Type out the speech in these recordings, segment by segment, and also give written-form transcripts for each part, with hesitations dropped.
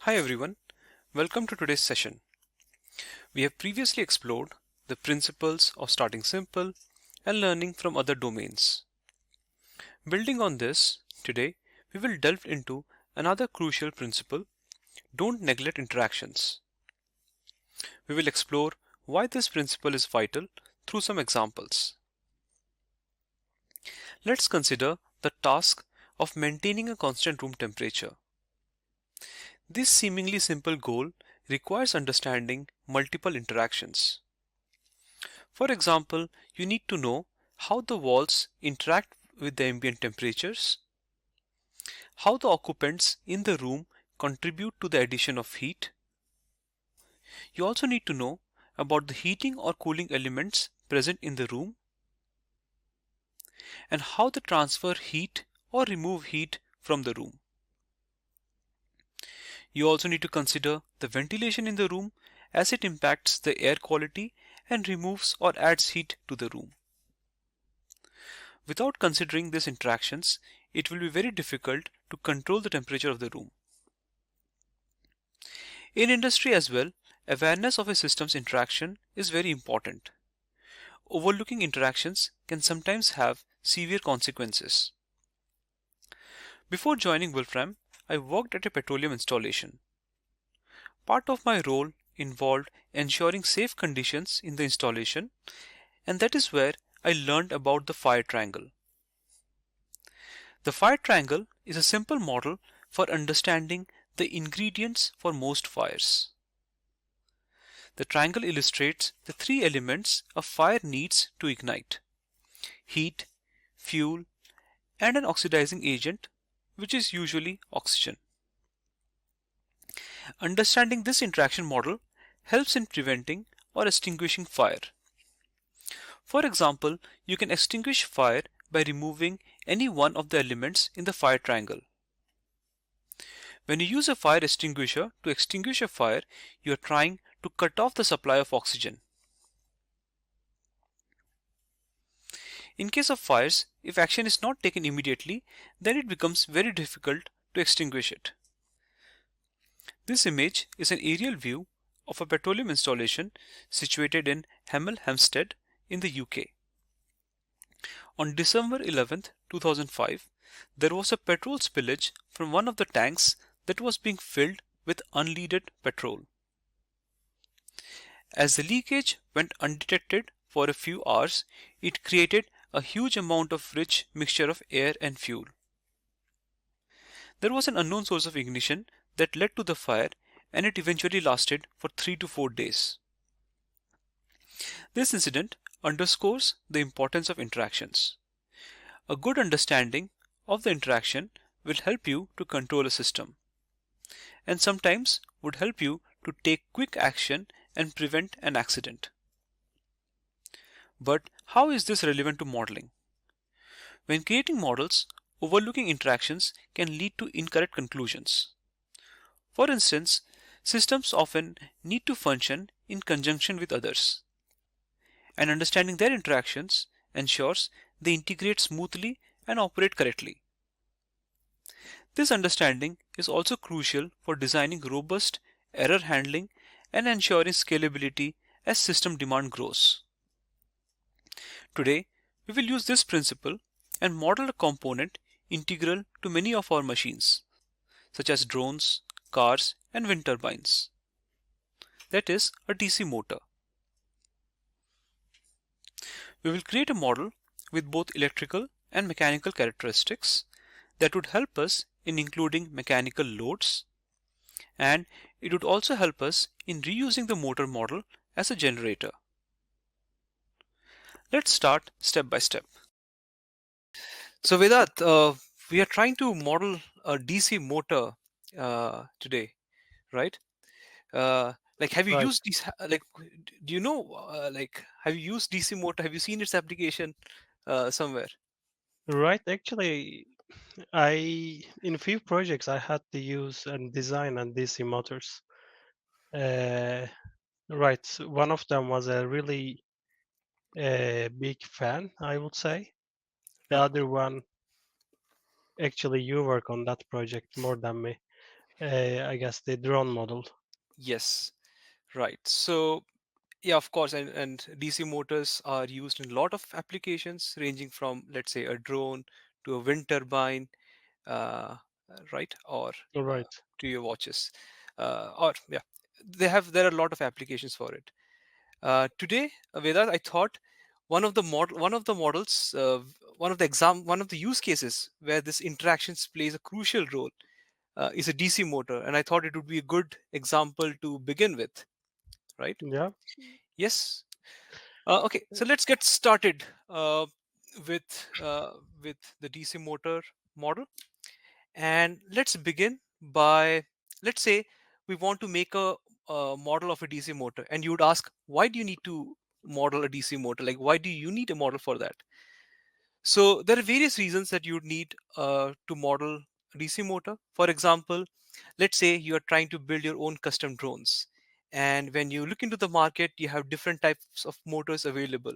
Hi everyone, welcome to today's session. We have previously explored the principles of starting simple and learning from other domains. Building on this, today we will delve into another crucial principle: don't neglect interactions. We will explore why this principle is vital through some examples. Let's consider the task of maintaining a constant room temperature. This seemingly simple goal requires understanding multiple interactions. For example, you need to know how the walls interact with the ambient temperatures, how the occupants in the room contribute to the addition of heat. You also need to know about the heating or cooling elements present in the room and how they transfer heat or remove heat from the room. You also need to consider the ventilation in the room as it impacts the air quality and removes or adds heat to the room. Without considering these interactions, it will be very difficult to control the temperature of the room. In industry as well, awareness of a system's interaction is very important. Overlooking interactions can sometimes have severe consequences. Before joining Wolfram, I worked at a petroleum installation. Part of my role involved ensuring safe conditions in the installation, and that is where I learned about the fire triangle. The fire triangle is a simple model for understanding the ingredients for most fires. The triangle illustrates the three elements a fire needs to ignite: heat, fuel, and an oxidizing agent, which is usually oxygen. Understanding this interaction model helps in preventing or extinguishing fire. For example, you can extinguish fire by removing any one of the elements in the fire triangle. When you use a fire extinguisher to extinguish a fire, you are trying to cut off the supply of oxygen. In case of fires, if action is not taken immediately, then it becomes very difficult to extinguish it. This image is an aerial view of a petroleum installation situated in Hemel Hempstead in the UK. On December 11, 2005, there was a petrol spillage from one of the tanks that was being filled with unleaded petrol. As the leakage went undetected for a few hours, it created a huge amount of rich mixture of air and fuel. There was an unknown source of ignition that led to the fire, and it eventually lasted for 3 to 4 days. This incident underscores the importance of interactions. A good understanding of the interaction will help you to control a system, and sometimes would help you to take quick action and prevent an accident. But how is this relevant to modeling? When creating models, overlooking interactions can lead to incorrect conclusions. For instance, systems often need to function in conjunction with others, and understanding their interactions ensures they integrate smoothly and operate correctly. This understanding is also crucial for designing robust error handling and ensuring scalability as system demand grows. Today, we will use this principle and model a component integral to many of our machines, such as drones, cars, and wind turbines. That is a DC motor. We will create a model with both electrical and mechanical characteristics that would help us in including mechanical loads, and it would also help us in reusing the motor model as a generator. Let's start step by step. So Vedat, we are trying to model a DC motor today, right? Like, have you Right, used these? Like, do you know? Like, have you used DC motor? Have you seen its application somewhere? right. Actually, I in a few projects I had to use and design and DC motors. Uh, right, so one of them was a really big fan, I would say. The Uh-huh. other one, actually, you work on that project more than me. I guess the drone model. Yes, right. So yeah, of course, and DC motors are used in a lot of applications, ranging from, let's say, a drone to a wind turbine, uh, right, or uh, Right. to your watches, or yeah, there are a lot of applications for it. Today, Vedas, I thought one of the models, one of the use cases where this interactions plays a crucial role is a DC motor, and I thought it would be a good example to begin with, right? Yeah. Yes. Okay, so let's get started with uh, with the DC motor model, and let's begin by, let's say we want to make a model of a DC motor, and you would ask, why do you need to model a DC motor? Like, why do you need a model for that? So there are various reasons that you would need to model a DC motor. For example, let's say you are trying to build your own custom drones, and when you look into the market, you have different types of motors available,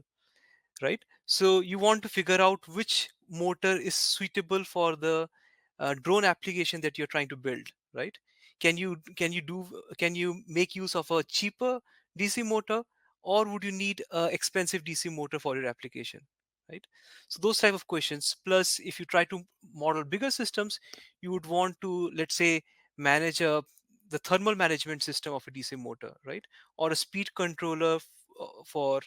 right? So you want to figure out which motor is suitable for the drone application that you're trying to build, right? Can you make use of a cheaper DC motor, or would you need a expensive DC motor for your application, right? So those type of questions. Plus, if you try to model bigger systems, you would want to, let's say, manage the thermal management system of a DC motor, right? Or a speed controller for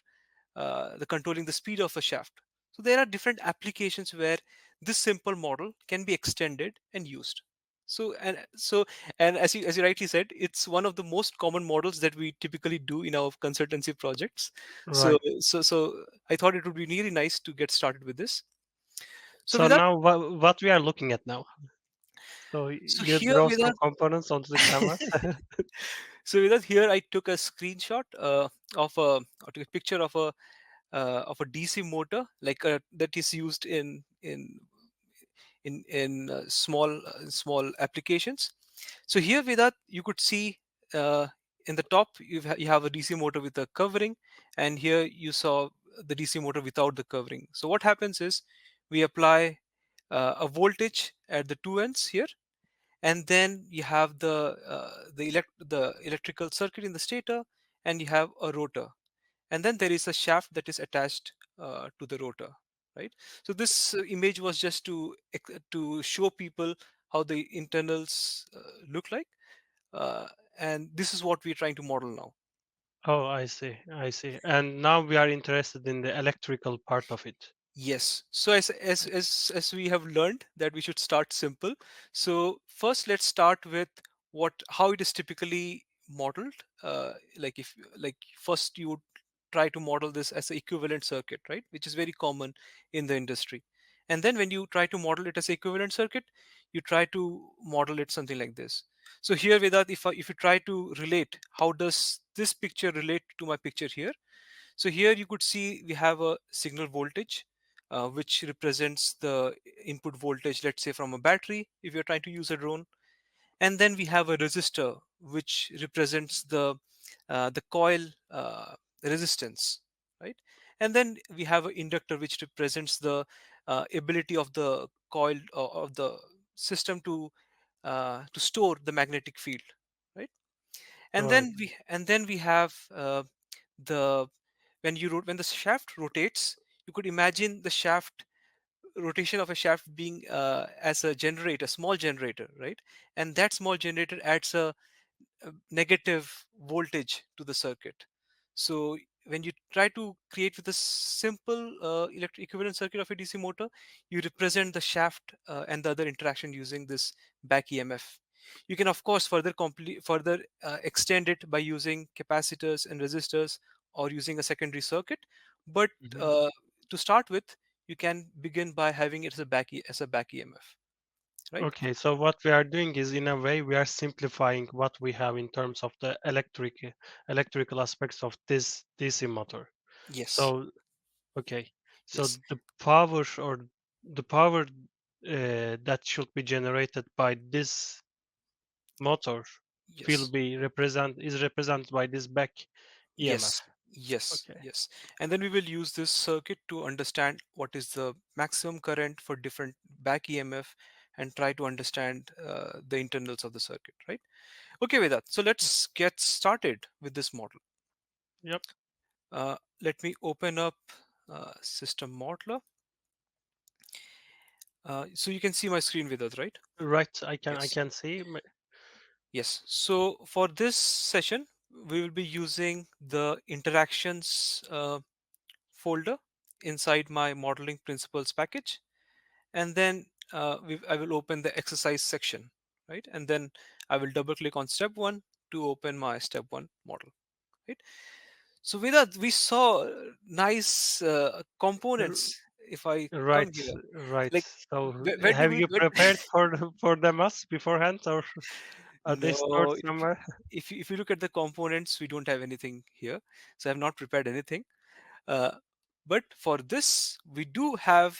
the controlling the speed of a shaft. So there are different applications where this simple model can be extended and used. So as you rightly said, it's one of the most common models that we typically do in our consultancy projects. So Right. so I thought it would be really nice to get started with this. So So with that, now what we are looking at now. So so you here draw with some that, components onto the canvas. so with that, here I took a screenshot or took a picture of a DC motor, like that is used in small applications. So here, Vedat, you could see uh, in the top you have a DC motor with a covering, and here you saw the DC motor without the covering. So what happens is we apply a voltage at the two ends here, and then you have the electrical circuit in the stator, and you have a rotor, and then there is a shaft that is attached to the rotor, right? So this image was just to show people how the internals look like, uh, and this is what we're trying to model now. Oh, I see. I see. And now we are interested in the electrical part of it. Yes. So as we have learned that we should start simple. So first, let's start with what how it is typically modeled. Like if like first you would try to model this as an equivalent circuit, right? Which is very common in the industry. And then when you try to model it as equivalent circuit, you try to model it something like this. So here, Vedat, if you try to relate, how does this picture relate to my picture here? So here you could see we have a signal voltage, which represents the input voltage, let's say from a battery, if you're trying to use a drone. And then we have a resistor, which represents the coil resistance, right? And then we have an inductor, which represents the ability of the coil of the system to store the magnetic field, right? Right. And then we have the when the shaft rotates, you could imagine the shaft rotation of a shaft being as a generator, small generator, right? And that small generator adds a negative voltage to the circuit. So when you try to create with a simple electric equivalent circuit of a DC motor, you represent the shaft and the other interaction using this back EMF. You can of course further extend it by using capacitors and resistors, or using a secondary circuit. But Mhm. uh, to start with, you can begin by having it as as a back EMF, right? Okay, so what we are doing is, in a way, we are simplifying what we have in terms of the electrical aspects of this DC motor. Yes, So, okay, so yes, the power that should be generated by this motor will yes. be represented by this back EMF. Yes, yes, Okay. yes. And then we will use this circuit to understand what is the maximum current for different back EMF and try to understand the internals of the circuit, right? Okay, with that, so let's get started with this model. Yep. Let me open up System Modeler. So you can see my screen with us, right? Right. I Yes. can see. Yes. So for this session, we will be using the interactions folder inside my modeling principles package, and then I will open the exercise section, right? And then I will double click on step one to open my step one model, right? So with that, we saw nice components. If I come Right, here, right. like So, where do have we? you prepared for for the mass beforehand, or are they stored No, somewhere? if you look at the components, we don't have anything here, so I have not prepared anything. Uh, but for this, we do have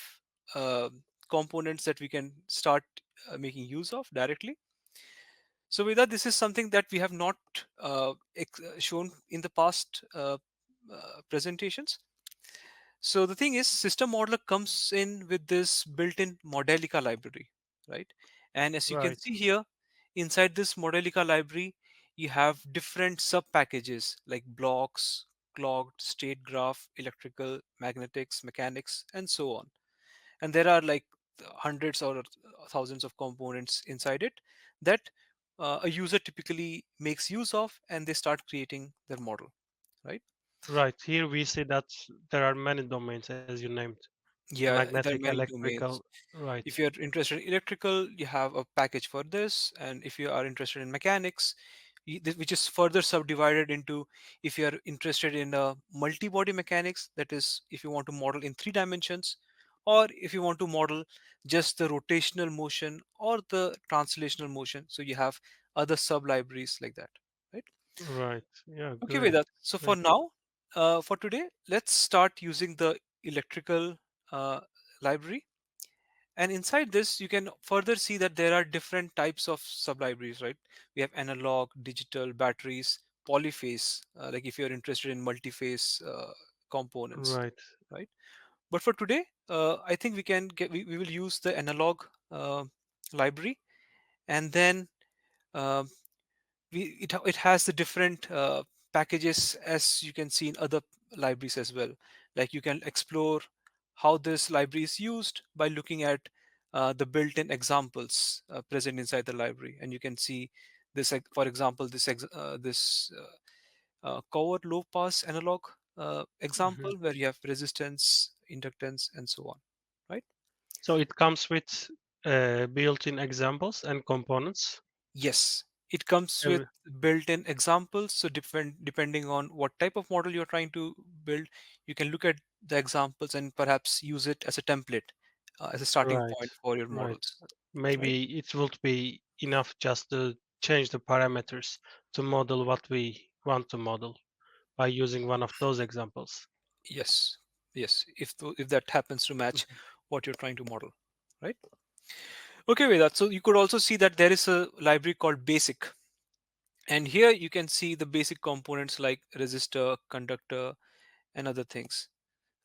uh, components that we can start making use of directly. So with that, this is something that we have not shown in the past presentations. So the thing is, System Modeler comes in with this built-in Modelica library, right? And as you can Right, see here, inside this Modelica library, you have different sub-packages like blocks, clocked, state graph, electrical, magnetics, mechanics, and so on. And there are like hundreds or thousands of components inside it that a user typically makes use of, and they start creating their model, right? right. Here we see that there are many domains as you named: Yeah, there are magnetic, many electrical. domains. Right, If you're interested in electrical, you have a package for this, and if you are interested in mechanics, which is further subdivided into, if you are interested in multi-body mechanics, that is if you want to model in 3 dimensions, or if you want to model just the rotational motion or the translational motion, so you have other sub libraries like that, right? right. Yeah, Okay, great, Vedat. So for great. now, for today, let's start using the electrical uh, library. And inside this, you can further see that there are different types of sublibraries, right? We have analog, digital, batteries, polyphase, like if you're interested in multi-phase components, Right, right? But for today, I think we will use the analog library, and then uh, it has the different packages, as you can see in other libraries as well. Like you can explore how this library is used by looking at the built-in examples present inside the library, and you can see this, for example, this cover low pass analog example hmm. where you have resistance, inductance, and so on, right? So it comes with built-in examples and components. Yes, it comes with Every, built-in examples. So depending on what type of model you're trying to build, you can look at the examples and perhaps use it as a template, as a starting right, point for your right. models, right? Maybe it would be enough just to change the parameters to model what we want to model by using one of those examples. Yes, yes. If that happens to match Mhm. what you're trying to model, right? Okay, with that. So you could also see that there is a library called Basic, and here you can see the basic components like resistor, conductor, and other things,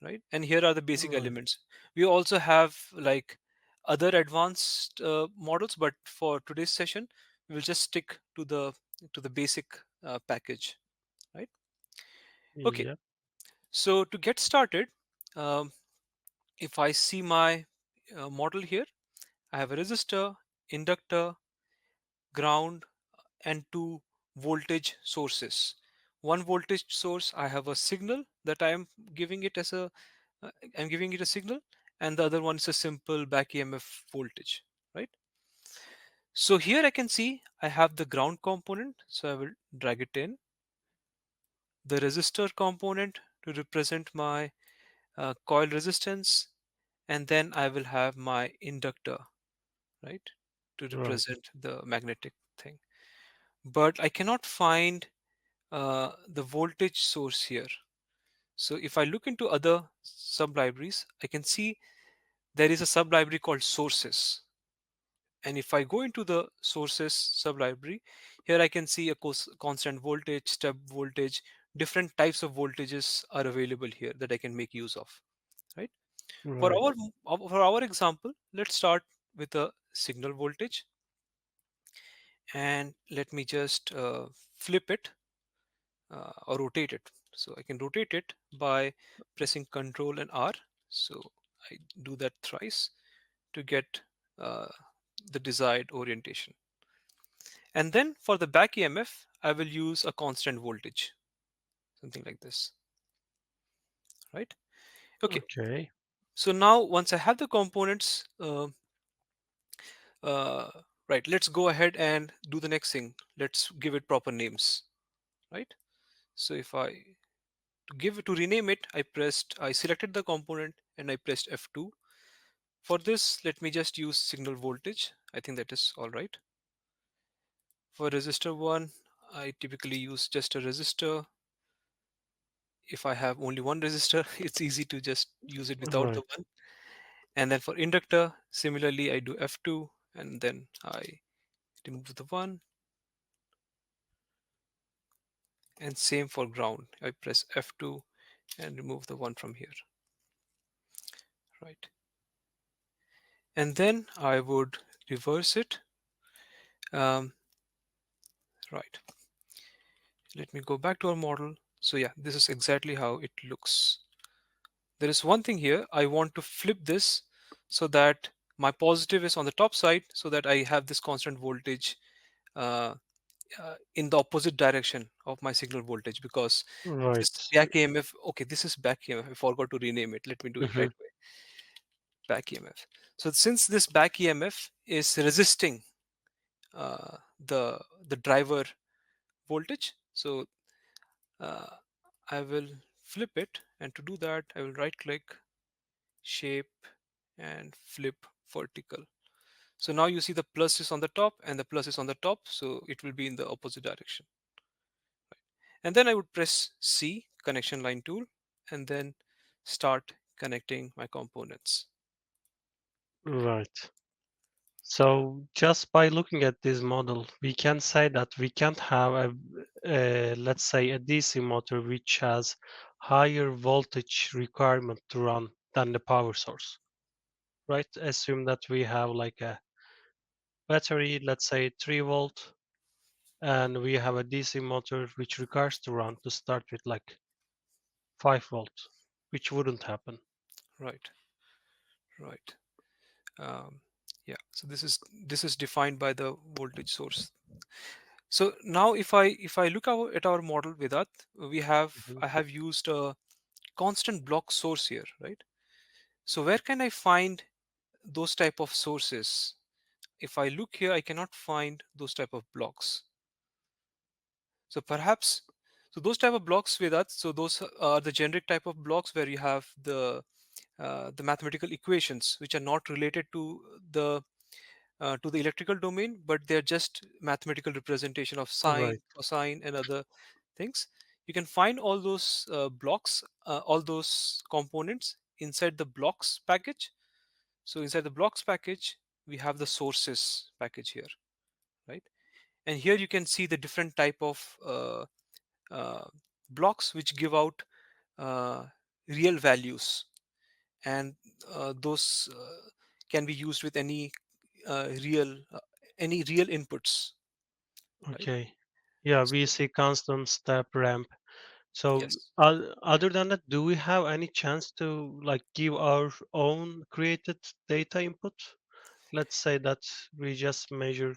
right? And here are the basic Right, elements. We also have like other advanced models, but for today's session, we will just stick to the basic package, right? Okay. yeah, So to get started, um, if I see my model here, I have a resistor, inductor, ground, and two voltage sources. One voltage source, I have a signal that I am giving it as a I'm giving it a signal, and the other one is a simple back EMF voltage, right? So here I can see I have the ground component, so I will drag it in. The resistor component to represent my coil resistance, and then I will have my inductor, right, to right, represent the magnetic thing. But I cannot find the voltage source here. So if I look into other sub-libraries, I can see there is a sub-library called sources. And if I go into the sources sub-library, here I can see a constant voltage, step voltage, different types of voltages are available here that I can make use of, right? For right, for our example, let's start with a signal voltage, and let me just flip it or rotate it. So I can rotate it by pressing Ctrl and R. So I do that thrice to get uh, the desired orientation. And then for the back EMF, I will use a constant voltage, something like this, right? Okay. Okay. So now once I have the components, right, let's go ahead and do the next thing. Let's give it proper names, right? So if I to rename it, I selected the component and I pressed F2. For this, let me just use signal voltage. I think that is all right. For resistor one, I typically use just a resistor. If I have only one resistor, it's easy to just use it without the Right. one. And then for inductor, similarly, I do F2 and then I remove the one. And same for ground. I press F2 and remove the one from here, right? And then I would reverse it. Um, right. Let me go back to our model. So yeah, this is exactly how it looks. There is one thing here. I want to flip this so that my positive is on the top side so that I have this constant voltage uh, in the opposite direction of my signal voltage, because Right. this back EMF, okay, this is back EMF. I forgot to rename it. Let me do it Hmm. right away. Back EMF. So since this back EMF is resisting the driver voltage, so uh, I will flip it, and to do that I will right click, shape, and flip vertical. So now you see the plus is on the top and the plus is on the top, so it will be in the opposite direction. And then I would press C, connection line tool, and then start connecting my components. Right. So just by looking at this model, we can say that we can't have let's say a DC motor which has higher voltage requirement to run than the power source, right? Assume that we have like a battery, let's say 3 volt, and we have a DC motor which requires to run to start with like 5 volt, which wouldn't happen. Right, right. Um, yeah. So this is defined by the voltage source. So now if I look at our model with that, Mhm. I have used a constant block source here, right? So where can I find those type of sources? If I look here, I cannot find those type of blocks. So perhaps, so those type of blocks with that, so those are the generic type of blocks where you have the mathematical equations which are not related to the electrical domain, but they're just mathematical representation of Right. sine, cosine, and other things. You can find all those blocks, all those components inside the blocks package. So inside the blocks package, we have the sources package here, right? And here you can see the different type of uh, blocks which give out uh, real values, and those can be used with any real inputs, right? Okay. Yeah, So we see constant step ramp. So, yes. other than that, do we have any chance to like give our own created data input? Let's say that we just measure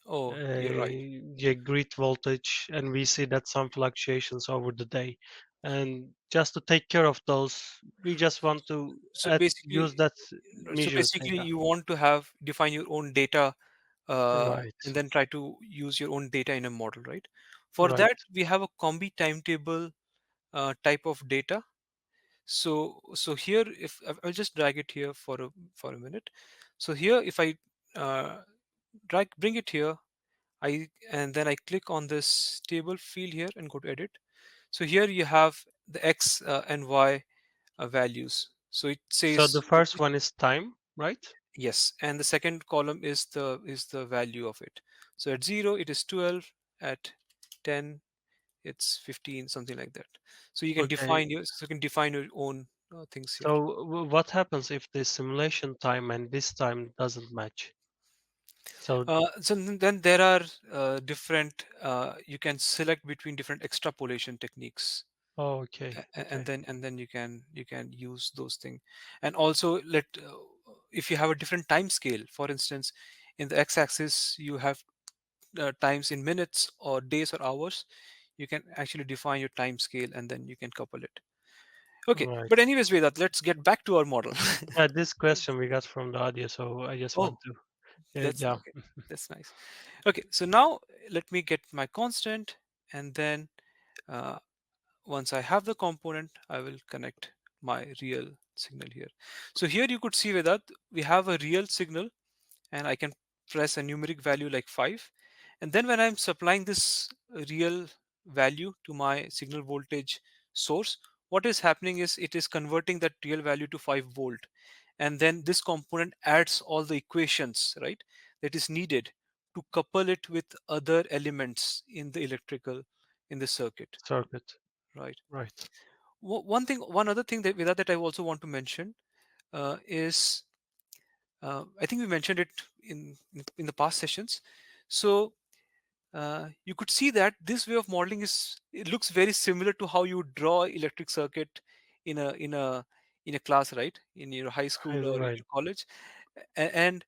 Oh, you're right. the grid voltage and we see that some fluctuations over the day. And just to take care of those, we just want to So basically, use that so measure basically, data. you want to have define your own data, Right, and then try to use your own data in a model, right? For right. that, we have a combi timetable type of data. So here, if I'll just drag it here for a minute. So here, if I uh, bring it here, and then I click on this table field here and go to edit. So here you have the x and y values. So it So the says first one is time, right? yes, and the second column is the value of it. So at 0 it is 12, at 10 it's 15, something like that. So Okay. you can define your own things here. So what happens if the simulation time and this time doesn't match? So, Then there are different. You can select between different extrapolation techniques, oh, okay, okay, and then you can use those things. And also, if you have a different time scale, for instance, in the x-axis you have times in minutes or days or hours, you can actually define your time scale and then you can couple it. Okay, right. but anyways, Vedat, let's get back to our model. Yeah, this question we got from the audience, so I just Oh, want to, that's yeah, okay. That's nice. Okay, so now let me get my constant, and then uh, once I have the component, I will connect my real signal here. So here you could see with that we have a real signal, and I can press a numeric value like 5. And then when I'm supplying this real value to my signal voltage source, what is happening is it is converting that real value to 5 volt. And then this component adds all the equations, right, that is needed to couple it with other elements in the electrical, in the circuit, circuit, right? right. One other thing that with that I also want to mention is I think we mentioned it in the past sessions. So you could see that this way of modeling is, it looks very similar to how you draw electric circuit in a class, right, in your high school or in Right. your college. And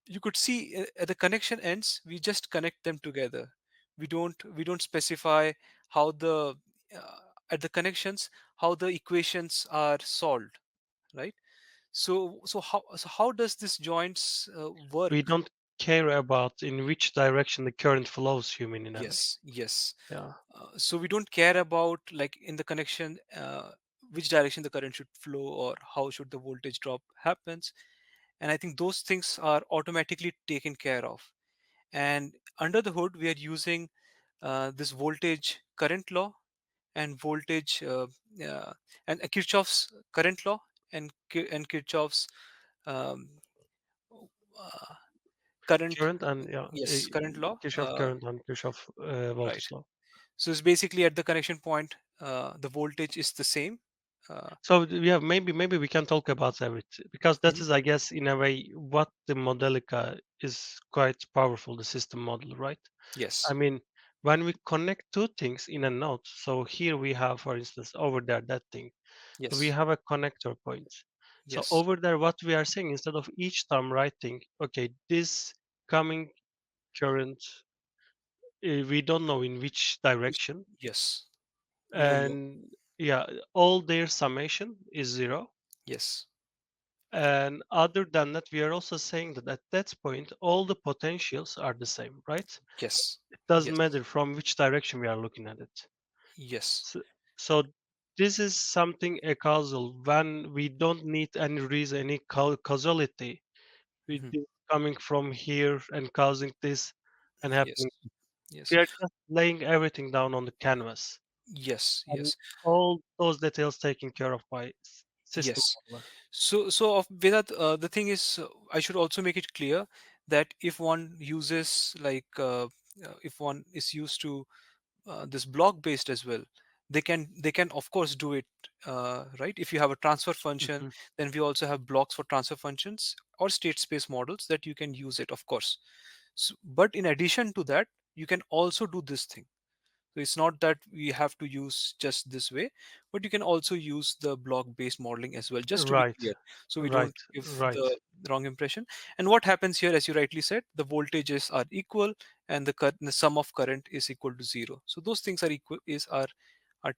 you could see at the connection ends we just connect them together. We don't specify how the at the connections how the equations are solved, right? So how does this joints We work? don't care about in which direction the current flows, you mean in a way. Yes. Yeah, So we don't care about, like, in the connection, which direction the current should flow or how should the voltage drop happens. And I think those things are automatically taken care of. And under the hood we are using this voltage current law and voltage and Kirchhoff's current law and Kirchhoff's um, uh, current current and yeah, yes, current law, Kirchhoff current and Kirchhoff right. voltage law. So it's basically at the connection point, the voltage is the same. Uh, So yeah, maybe we can talk about everything because that mhm. is, I guess, in a way what the Modelica is quite powerful, the system model, right? I Yes, mean, when we connect two things in a node, so here we have, for instance, over there that thing, so we yes, have a connector point. So yes, over there, what we are saying, instead of each time writing, okay, this coming current, we don't know in which direction, yes. We don't know. and yeah, all their summation is zero. Yes, And other than that, we are also saying that at that point, all the potentials are the same, right? yes, It doesn't yes, matter from which direction we are looking at it. yes. So, so this is something a causal when we don't need any reason, any causality with Mhm. this coming from here and causing this and Yes, happening. yes, We are just laying everything down on the canvas yes, and yes, all those details taken care of by system yes. modeler. So of Vedat, the thing is, I should also make it clear that if one uses if one is used to this block based as well, they can of course do it, right? If you have a transfer function, Mhm. then we also have blocks for transfer functions or state space models that you can use it, of course. But in addition to that, you can also do this thing. So it's not that we have to use just this way, but you can also use the block based modeling as well, just to be Right, clear, so we right, don't give right. the wrong impression. And what happens here, as you rightly said, the voltages are equal and the sum of current is equal to 0. So those things are equal is are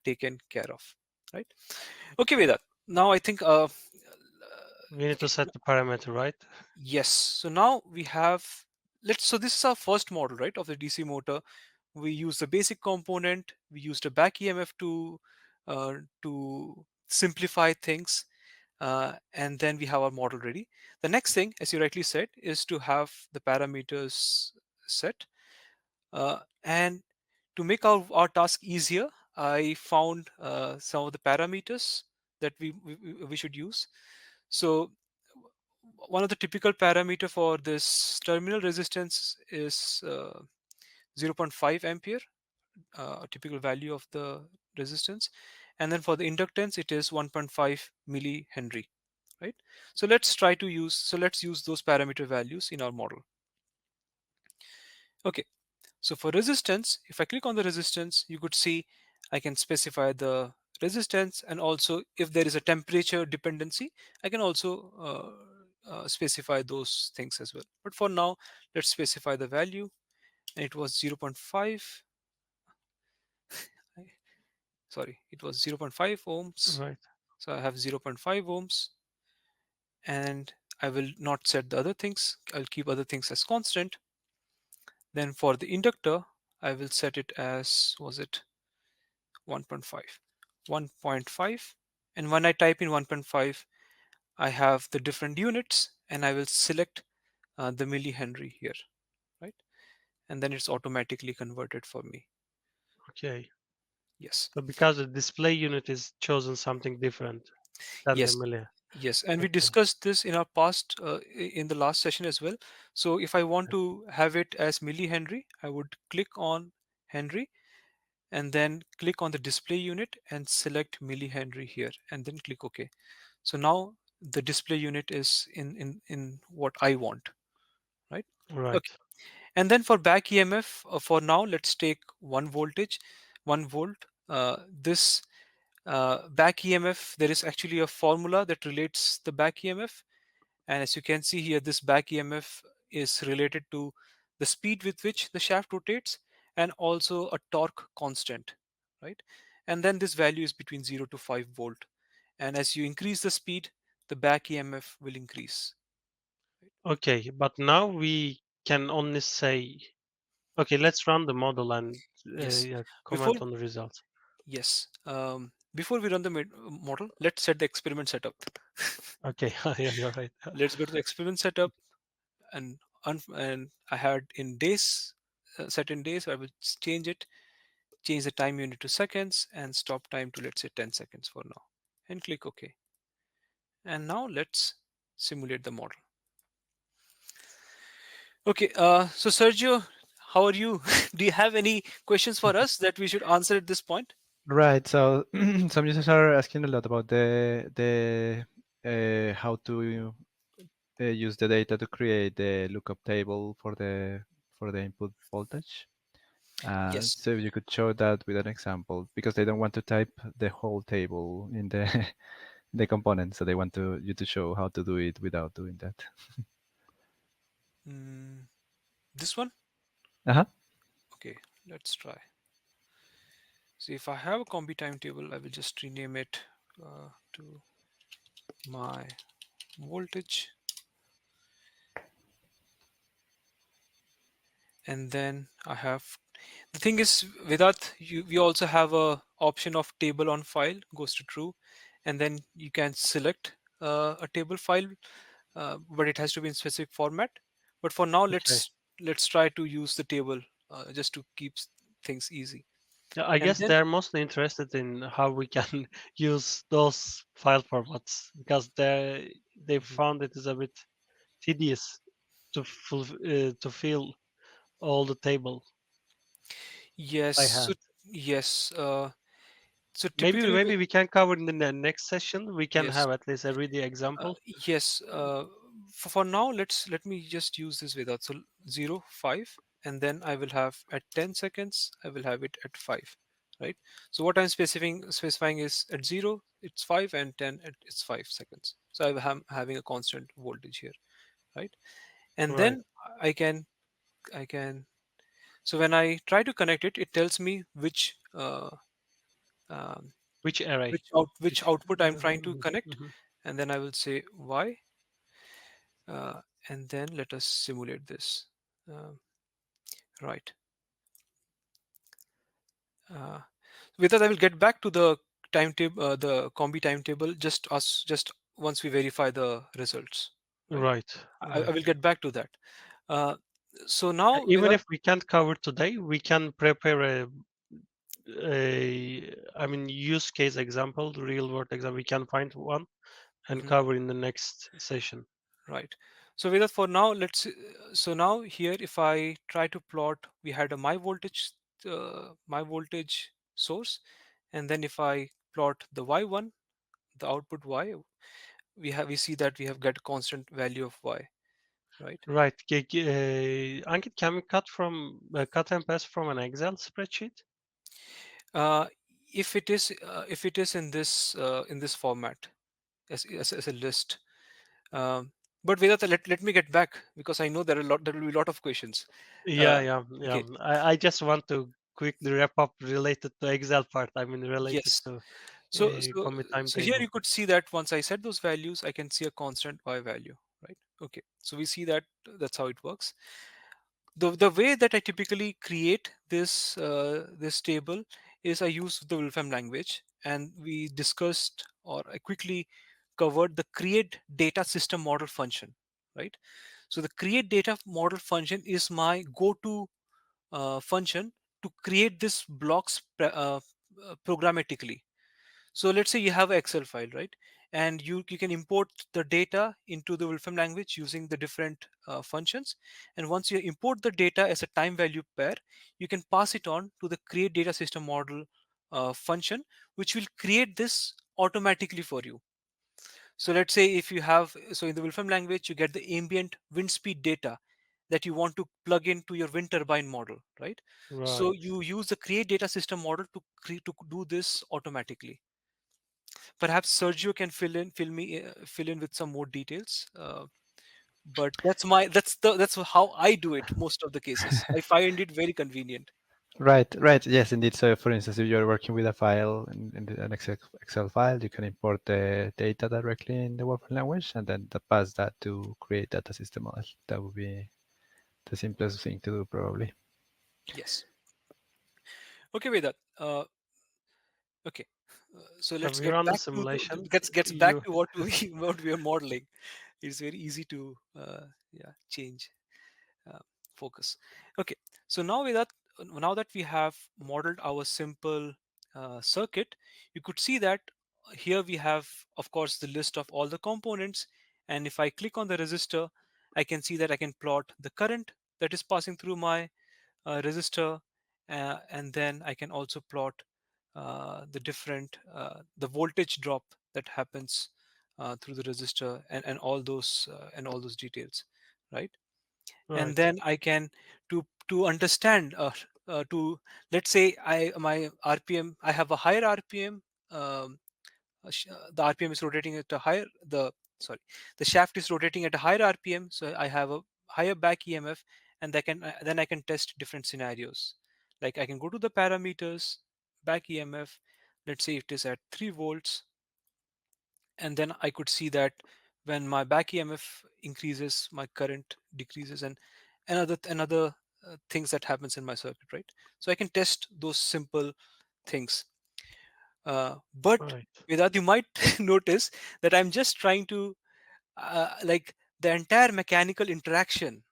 taken care of, right? Okay, Vedat. Now I think We need to okay, set the parameter, right? yes. So now we have, let's so this is our first model, right, of the DC motor. We use the basic component, we used a back EMF to simplify things, and then we have our model ready. The next thing, as you rightly said, is to have the parameters set. And to make our task easier, I found some of the parameters that we should use. So one of the typical parameter for this terminal resistance is zero point 0.5 ampere, a typical value of the resistance. And then for the inductance, it is 1.5 millihenry, right? So let's use those parameter values in our model. Okay, so for resistance, if I click on the resistance, you could see I can specify the resistance, and also if there is a temperature dependency, I can also specify those things as well. But for now, let's specify the value, and it was 0. 0.5. Sorry, it was 0. 0.5 ohms. Right. So I have 0. 0.5 ohms, and I will not set the other things. I'll keep other things as constant. Then for the inductor, I will set it as, was it 1.5? 1.5. And when I type in 1.5, I have the different units, and I will select the millihenry here, right? And then it's automatically converted for me. Okay. Yes. So because the display unit is chosen something different than the Yes. milli. Yes, and we Okay. discussed this in our past, in the last session as well. So if I want to have it as millihenry, I would click on Henry and then click on the display unit and select millihenry here, and then click OK. So now the display unit is in what I want, right? Okay. Right. And then for back EMF, for now, let's take 1 voltage, 1 volt. This back EMF, there is actually a formula that relates the back EMF. And as you can see here, this back EMF is related to the speed with which the shaft rotates, and also a torque constant, right? And then this value is between 0 to 5 volt. And as you increase the speed, the back EMF will increase. Okay. But now we can only say, okay, let's run the model and Yes. yeah, Before, comment on the results. yes. Before we run the model, let's set the experiment setup. Okay. Yeah, you're right. Let's go to the experiment setup, and and I had in days, set in days. So I will change it, change the time unit to seconds, and stop time to, let's say, 10 seconds for now, and click OK. And now let's simulate the model. Okay, so Sergio, how are you? Do you have any questions for us that we should answer at this point? Right. So some users are asking a lot about the how to use the data to create the lookup table for the input voltage. Yes. So if you could show that with an example, because they don't want to type the whole table in the the component, so they want to you to show how to do it without doing that. Mm, this one? Uh-huh. Okay, let's try. So if I have a combi timetable, I will just rename it to my voltage, and then I have, the thing is, without you, we also have a option of table on file goes to true, and then you can select a table file, but it has to be in specific format. But for now, Okay. let's try to use the table, just to keep things easy. Yeah, I And guess then they're mostly interested in how we can use those file formats because they Mhm. found it is a bit tedious to fill all the table Yes, by so hand. yes, so Maybe typically maybe we can cover in the next session. We can yes. have at least a really example. Yes, for now, let me just use this without, so 0, 5, and then I will have at 10 seconds, I will have it at 5, right? So what I'm specifying is at 0, it's 5, and 10, it's 5 seconds. So I'm having a constant voltage here, right? And Right. then I can, so when I try to connect it, it tells me um, Which array? which Which? output I'm trying to connect, Mhm. and then I will say Y, uh, and then let us simulate this. Um, right. Uh, with that, I will get back to the timetable, the combi timetable, just once we verify the results. Right. Right. I Right. will get back to that. Uh, so now, Even without, if we can't cover today, we can prepare a I mean use case example, real world example. We can find one and Mhm, cover in the next session. right. So with that, for now, so now here, if I try to plot, we had a my voltage source, and then if I plot the Y1, the output Y, we see that we have got a constant value of Y. right? Right. Ankit, can we cut and paste from an Excel spreadsheet? Uh, if it is in this format as a list. But Vedanta, let me get back because I know there will be a lot of questions. Uh, Yeah. okay, I just want to quickly wrap up related to Excel part. I mean, related yes. to So so commit so here timetable. you could see that once I set those values, I can see a constant y value, right? Okay, so we see that that's how it works. The way that I typically create this table is I use the Wolfram language, and we discussed, or I quickly covered, the create data system model function, right? So the create data model function is my go-to function to create this blocks programmatically. So let's say you have an Excel file, right? And you can import the data into the Wolfram language using the different functions. And once you import the data as a time value pair, you can pass it on to the create data system model function, which will create this automatically for you. So let's say if you have, so in the Wolfram language, you get the ambient wind speed data that you want to plug into your wind turbine model, right? So Right. you use the create data system model to create, to do this automatically. Perhaps Sergio can fill in with some more details. But that's how I do it most of the cases. I find it very convenient. Right, right. Yes, indeed. So, for instance, if you're working with a file an Excel file, you can import the data directly in the Wolfram language and then pass that to create data system model. That would be the simplest thing to do, probably. Yes. Okay, Vedat. Okay. So Have let's you get run the back simulation? gets back You to what we what we are modeling. It's very easy to yeah, change uh, focus. Okay. So now that we have modeled our simple circuit, you could see that here we have, of course, the list of all the components. And if I click on the resistor, I can see that I can plot the current that is passing through my resistor, and then I can also plot the voltage drop that happens through the resistor, and all those details, right? And right. then I can, to understand, to, let's say, my RPM, I have a higher RPM. um, the RPM is rotating at a higher the sorry the shaft is rotating at a higher RPM, so I have a higher back EMF. And then I can test different scenarios. Like I can go to the parameters, back EMF, let's say it is at 3 volts. And then I could see that when my back EMF increases, my current decreases, and another things that happens in my circuit, right? So I can test those simple things. But Right. Vedad, you might notice that I'm just trying to, like, the entire mechanical interaction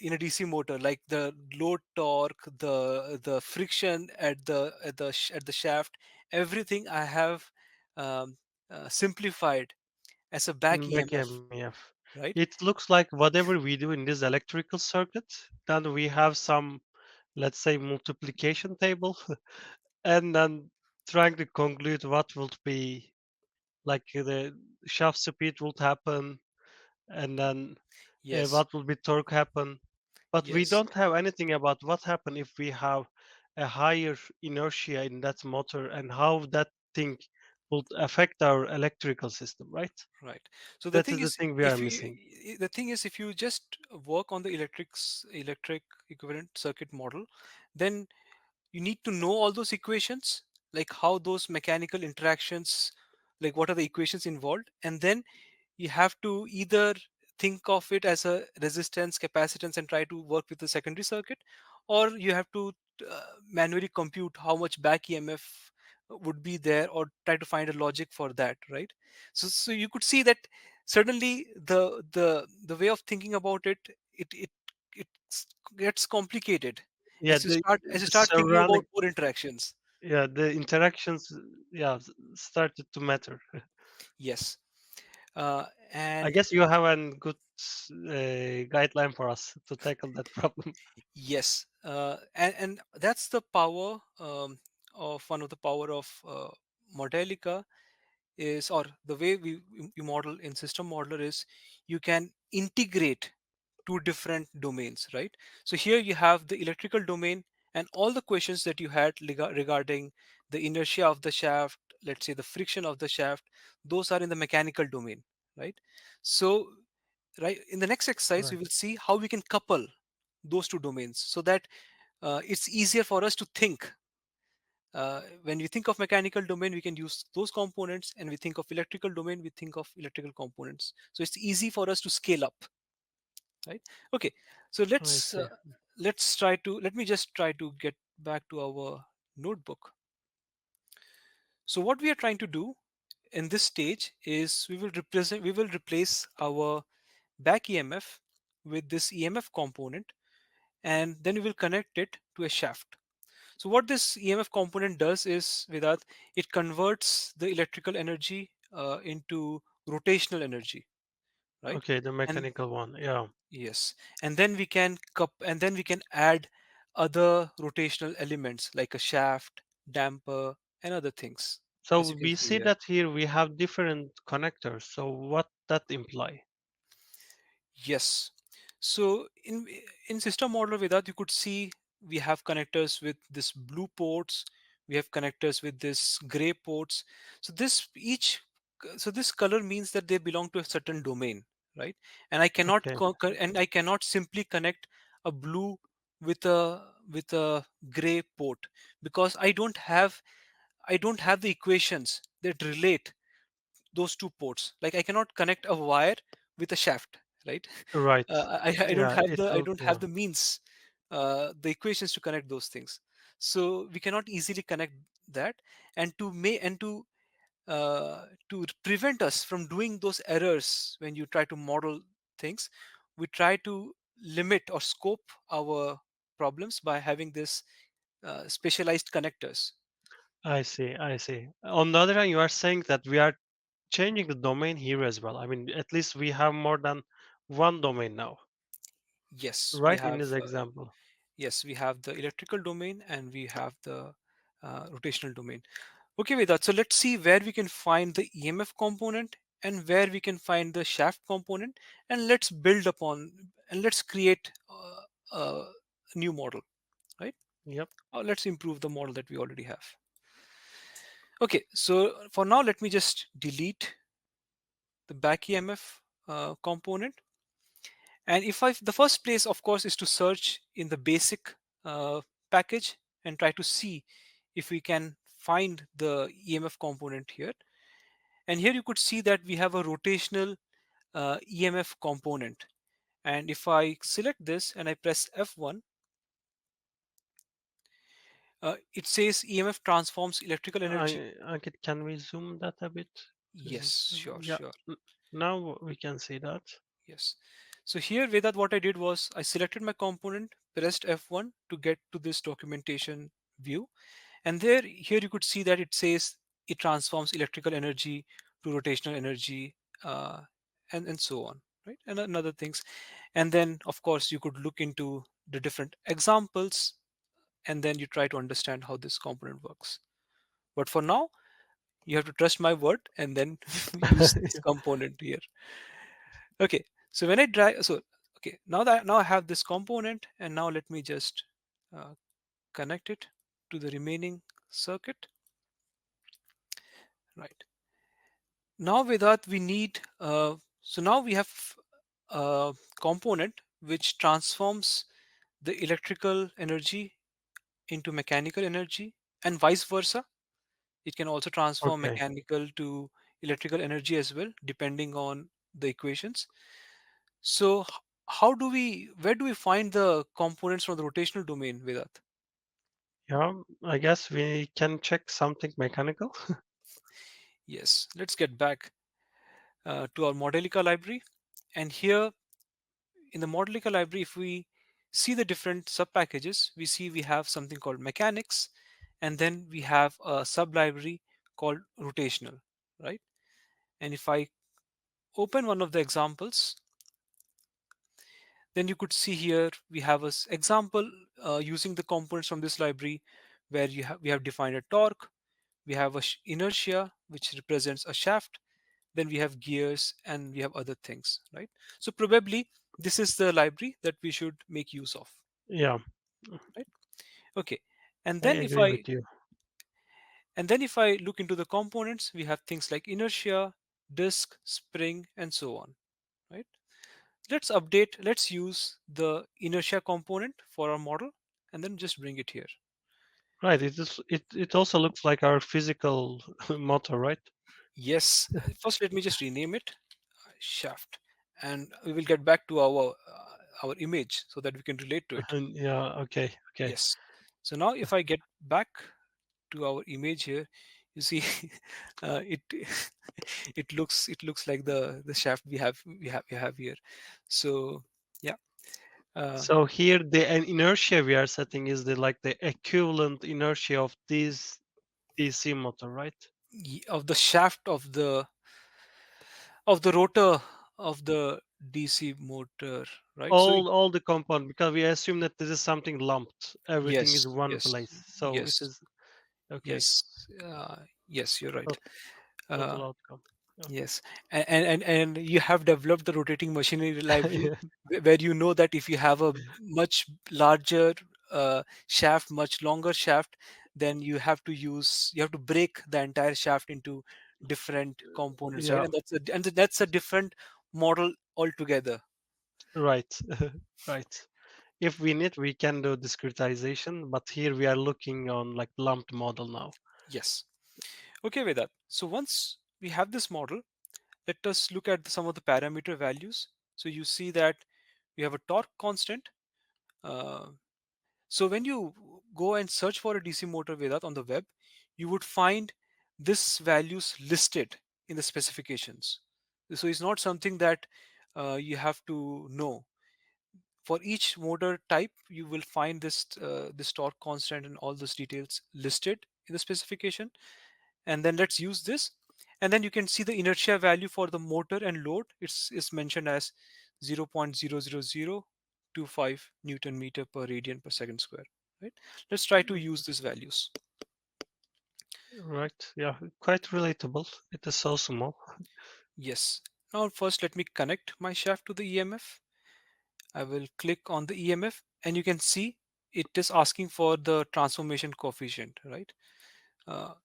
in a DC motor, like the load torque, the friction at the shaft, everything I have um, simplified as a back Back EMF, MEF. right? It looks like whatever we do in this electrical circuit, then we have some, let's say, multiplication table, and then trying to conclude what would be like the shaft speed would happen, and then Yes, what will be torque happen. But we yes, don't have anything about what happen if we have a higher inertia in that motor and how that thing would affect our electrical system, right? right. So the That thing is the is, thing we are if missing. you just work on the electric equivalent circuit model, then you need to know all those equations, like how those mechanical interactions, like what are the equations involved. And then you have to either think of it as a resistance, capacitance, and try to work with the secondary circuit, or you have to manually compute how much back EMF would be there, or try to find a logic for that, right? So you could see that suddenly the way of thinking about it gets complicated Yeah, as you start thinking about surrounding, more interactions. yeah, the interactions, yeah, started to matter. Yes. uh, I and guess you have a good guideline for us to tackle that problem. Yes, and that's the power of one of the power of Modelica, is, or the way you model in system modeler is, you can integrate two different domains, right? So here you have the electrical domain, and all the questions that you had regarding the inertia of the shaft, let's say the friction of the shaft, those are in the mechanical domain, right? So right in the next exercise we Right. will see how we can couple those two domains so that it's easier for us to think. When we think of mechanical domain, we can use those components, and we think of electrical domain, we think of electrical components. So it's easy for us to scale up, right? Okay, so I see. let me just try to get back to our notebook. So what we are trying to do in this stage is we will replace our back EMF with this EMF component, and then we will connect it to a shaft. So what this EMF component does is, Vedat, it converts the electrical energy into rotational energy, right? Okay, the And mechanical one. Yeah. yes, and then we can add other rotational elements like a shaft, damper, and other things, So as you can we see see here. that here we have different connectors. So what that imply? Yes. So in system modeler with that, you could see we have connectors with this blue ports, we have connectors with this gray ports. So this color means that they belong to a certain domain, right? And Okay. I cannot simply connect a blue with a gray port, because I don't have the equations that relate those two ports. Like I cannot connect a wire with a shaft, right? Right. Yeah, it I will. don't have Yeah. the means, the equations to connect those things. So we cannot easily connect that. And to prevent us from doing those errors when you try to model things, we try to limit or scope our problems by having this specialized connectors. I see. I see. On the other hand, you are saying that we are changing the domain here as well. I mean, at least we have more than one domain now, Yes, we right? In have. this example. Yes, we have the electrical domain and we have the rotational domain. Okay, Vedat. So let's see where we can find the EMF component and where we can find the shaft component, and let's build upon and let's create a new model, right? Yep. Or let's improve the model that we already have. Okay, so for now, let me just delete the back EMF component. And if I, the first place, of course, is to search in the basic package and try to see if we can find the EMF component here. And here you could see that we have a rotational EMF component. And if I select this and I press F1, it says EMF transforms electrical energy. Can we zoom that a bit? Yes, sure, Yeah. sure. Now we can see that. Yes. So here, Vedat, what I did was I selected my component, pressed F1 to get to this documentation view. And here you could see that it says it transforms electrical energy to rotational energy, uh, and so on, right? And other things. And then, of course, you could look into the different examples, and then you try to understand how this component works. But for now, you have to trust my word and then use this component here. Okay. So when I drag, so okay, now I have this component, and now let me just uh, connect it to the remaining circuit, right? Now with that we need so now we have a component which transforms the electrical energy into mechanical energy, and vice versa. It can also transform Okay. mechanical to electrical energy as well, depending on the equations. So how do we where do we find the components from the rotational domain with that? Yeah. I guess we can check something mechanical. Yes, let's get back to our Modelica library. And here in the Modelica library, if we see the different sub packages, we see we have something called mechanics, and then we have a sub library called rotational, right? And if I open one of the examples, then you could see here we have a example using the components from this library, where we have defined a torque, we have inertia, which represents a shaft, then we have gears, and we have other things, right? So probably this is the library that we should make use of, Yeah, right? Okay. And I then if agree I with you. and then if I look into the components, we have things like inertia, disk, spring, and so on, right? Let's use the inertia component for our model and then just bring it here. Right. It also looks like our physical motor, right? Yes, first let me just rename it shaft, and we will get back to our image so that we can relate to it. And yeah. Okay. Okay. Yes. So now if I get back to our image here, you see it it looks like the shaft we have here. So yeah. uh, So here the inertia we are setting is the like the equivalent inertia of this DC motor, right? of the shaft of the rotor of the DC motor, right? So All the component, because we assume that this is something lumped. Everything is yes, one yes, place. So it yes, is okay. yes, yes, you're right. tot- uh, Total outcome. Yeah. yes. And you have developed the rotating machinery library, Yeah. where you know that if you have a much larger shaft, much longer shaft, then you have to break the entire shaft into different components, right? Yeah. And that's a different model altogether. Right. Right. If we need, we can do discretization, but here we are looking on like lumped model now. Yes. Okay with that. So once we have this model, let us look at some of the parameter values. So you see that we have a torque constant. Uh, so when you go and search for a DC motor Vedat on the web, you would find this values listed in the specifications. So it's not something that you have to know. For each motor type, you will find this torque constant and all those details listed in the specification. And then let's use this, and then you can see the inertia value for the motor and load. It's mentioned as 0.00025 newton meter per radian per second square, right? Let's try to use these values. Right. Yeah. Quite relatable. It is so small. Yes. Now first let me connect my shaft to the EMF. I will click on the EMF, and you can see it is asking for the transformation coefficient, right? uh,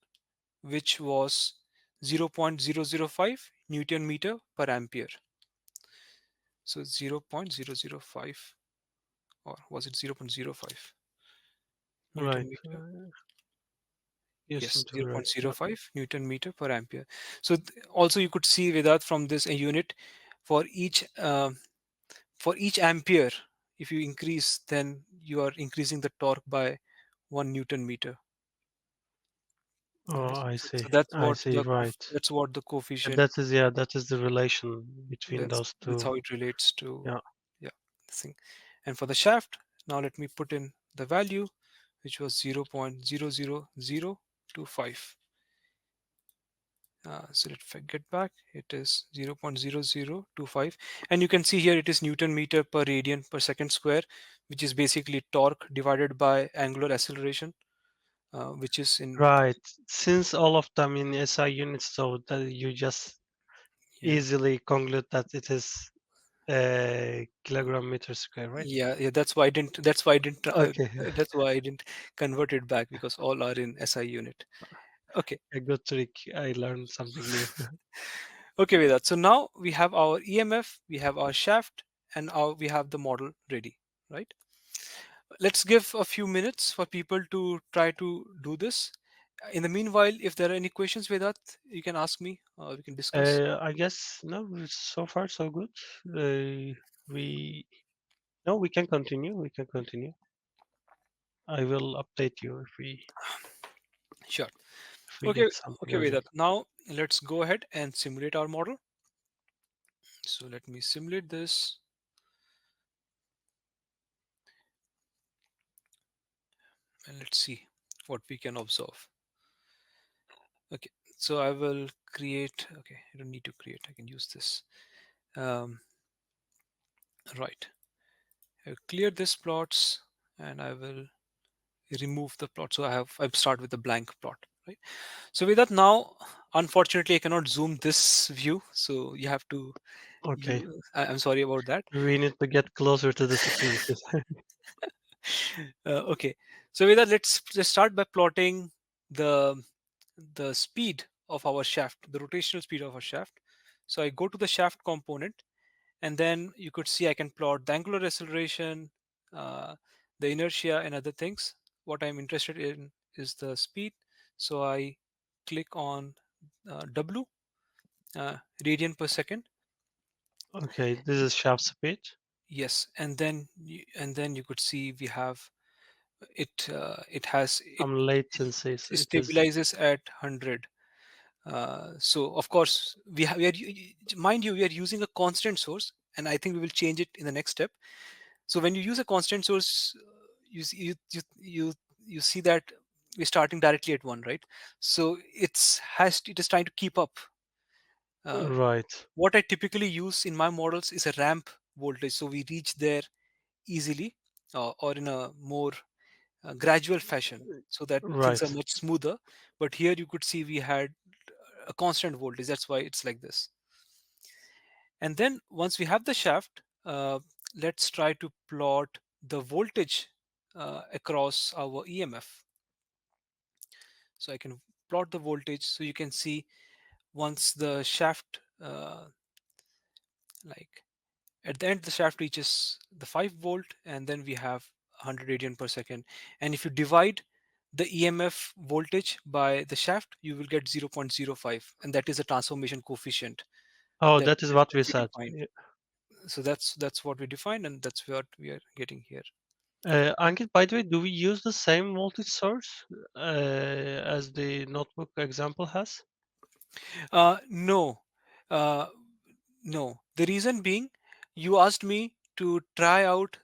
which was 0.005 newton meter per ampere. So 0.005, or was it 0.05 newton Right. meter? You seem Yes, to be right. Yeah. 0.05 newton meter per ampere. So also you could see with that from this a unit for each ampere. If you increase, then you are increasing the torque by 1 Newton meter. Oh, Right. I So see. that's I what see. Right. that's what the And coefficient. that is, yeah, that is the relation between those That's two. how it relates to, Yeah. yeah, this thing. And for the shaft, now let me put in the value, which was 0.00025. So if I get back, it is 0.0025, and you can see here it is Newton meter per radian per second square, which is basically torque divided by angular acceleration, which is in, Right. Since all of them in SI units, so that you just yeah, easily conclude that it is a kilogram meter square, right? yeah. That's why I didn't Okay. that's why I didn't convert it back, because all are in SI unit. Okay. A good trick. I learned something new. Okay with that. So now we have our EMF, we have our shaft, and we have the model ready, right? Let's give a few minutes for people to try to do this. In the meanwhile, if there are any questions with that, you can ask me, we can discuss. I guess no, so far so good. We no, we can continue. We can continue. I will update you Sure. if we Okay, get something okay with urgent. that. Now let's go ahead and simulate our model. So let me simulate this, and let's see what we can observe. Okay, so I will create, okay, I don't need to create, I can use this. Um, right, I'll clear this plots, and I will remove the plot. So I start with a blank plot. right? So with that, now unfortunately I cannot zoom this view, so you have to Okay, I'm sorry about that. we need to get closer to the screen. Okay, so with that, let's just start by plotting the speed of our shaft, the rotational speed of our shaft. So I go to the shaft component, and then you could see I can plot the angular acceleration, uh, the inertia, and other things. What I'm interested in is the speed, so I click on W, radian per second. Okay, this is shaft speed. Yes, and then you could see we have it. It has it Latencies. It is stabilizes at 100. So of course mind you, we are using a constant source, and I think we will change it in the next step. So when you use a constant source, you see that we're starting directly at 1, right? So it is trying to keep up. uh, right, what I typically use in my models is a ramp voltage, so we reach there easily, or in a more gradual fashion, so that things are right. much smoother. But here you could see we had a constant voltage, that's why it's like this. And then once we have the shaft, let's try to plot the voltage across our EMF. So I can plot the voltage, so you can see once the shaft, like at the end, the shaft reaches the 5 volt, and then we have 100 radian per second. And if you divide the EMF voltage by the shaft, you will get 0.05, and that is a transformation coefficient Oh, that, that is what that we we said. define. Yeah. So that's what we define, and that's what we are getting here. Ankit, by the way, do we use the same voltage source as the notebook example has? No, uh, no. The reason being, you asked me to try out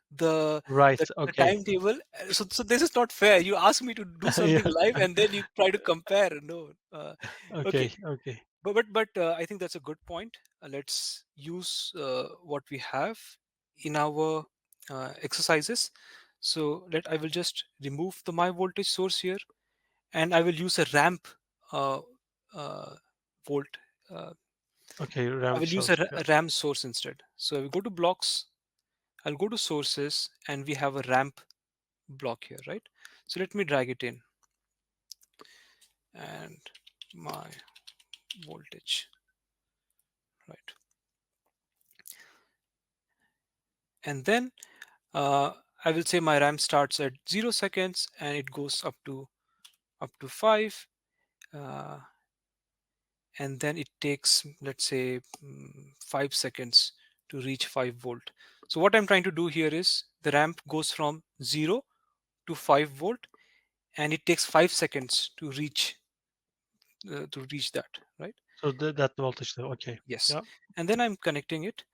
Right. the Okay. timetable. So this is not fair. You ask me to do Yeah. something live, and then you try to compare. No. Okay. Okay. Okay. But I think that's a good point. Let's use what we have in our exercises. So let I will just remove the my voltage source here, and I will use a ramp uh, uh, volt. Uh, Okay. I RAM will use source. Yeah. a RAM source instead. So I will go to blocks. I'll go to sources, and we have a ramp block here, right? So let me drag it in, and my voltage, right? And then I will say my RAM starts at 0 seconds, and it goes up to 5. Uh, and then it takes, let's say, 5 seconds to reach 5 volt. So what I'm trying to do here is the ramp goes from 0 to 5 volt, and it takes 5 seconds to reach that, right? So that voltage there. Okay. Yes. Yeah. And then I'm connecting it.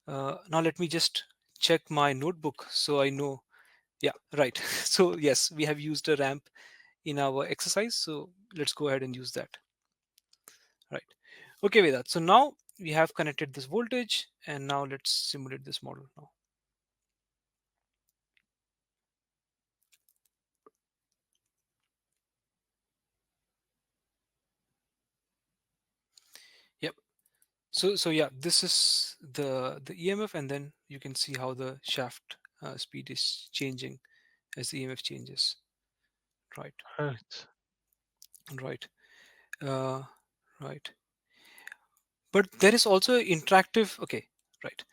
Now let me just check my notebook so I know. Yeah, right. So yes, we have used a ramp in our exercise, so let's go ahead and use that, right? Okay, with that, so now we have connected this voltage, and now let's simulate this model now. Yep. So yeah, this is the EMF, and then you can see how the shaft speed is changing as the EMF changes, right? Right. Right. uh, right. But there is also interactive. Okay, right.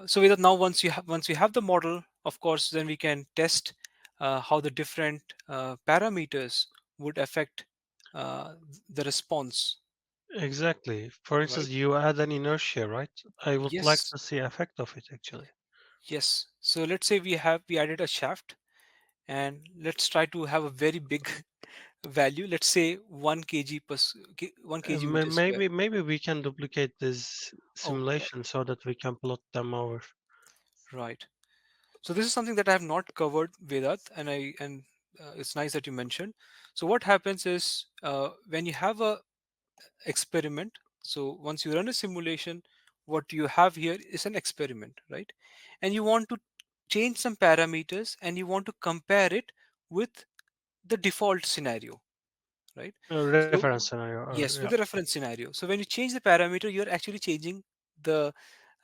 So with that, now once we have the model, of course, then we can test how the different parameters would affect uh, the response, Exactly. For instance, right? you add an inertia, right? I would like Yes. to see effect of it actually. Yes. So let's say we added a shaft, and let's try to have a very big value. Let's say 1 kg meter square. Maybe we can duplicate this Oh, yeah, simulation so that we can plot them over. right. So this is something that I have not covered, Vedat, and it's nice that you mentioned. So what happens is when you have a experiment. So once you run a simulation, what you have here is an experiment, right? And you want to change some parameters, and you want to compare it with the default scenario, right? So Reference scenario. yes, Yeah. with the reference scenario. So when you change the parameter, you're actually changing the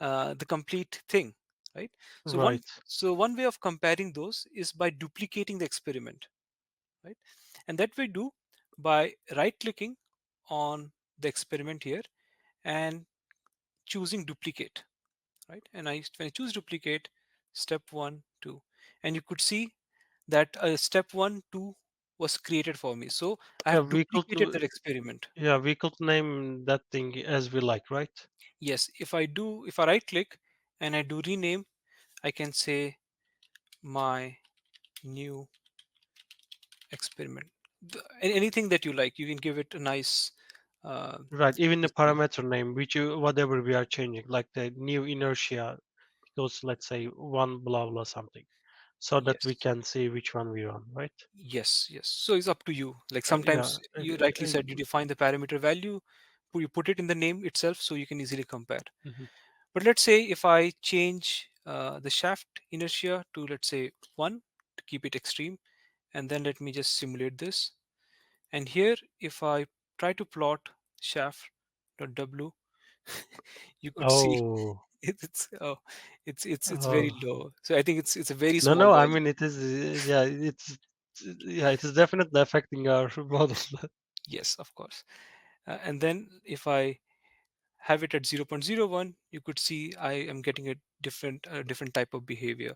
the complete thing, right? So Right. one way of comparing those is by duplicating the experiment, right? And that we do by right clicking on the experiment here and choosing duplicate, right? And when I choose duplicate, step 1 2, and you could see that step 1 2 was created for me, so I Yeah, have duplicated that experiment. we could name that thing as we like, right? Yes, if I right click and I do rename, I can say my new experiment. Anything that you like, you can give it a nice Right. Even the design. parameter name, which whatever we are changing, like the new inertia goes, let's say one blah blah something, so that we Yes, can see which one we run, right? yes. So it's up to you. Like Yeah. sometimes you rightly said, you define the parameter value, you put it in the name itself, so you can easily compare. Mhm. But let's say if I change the shaft inertia to, let's say, 1 to keep it extreme, and then let me just simulate this. And here, if I try to plot shaft.w, you could see Oh, it's oh, it's very oh. low. So I think it's a very No, small no. I value. mean, it is. Yeah, it is definitely affecting our model. Yes, of course. And then if I have it at 0.01, you could see I am getting a different type of behavior.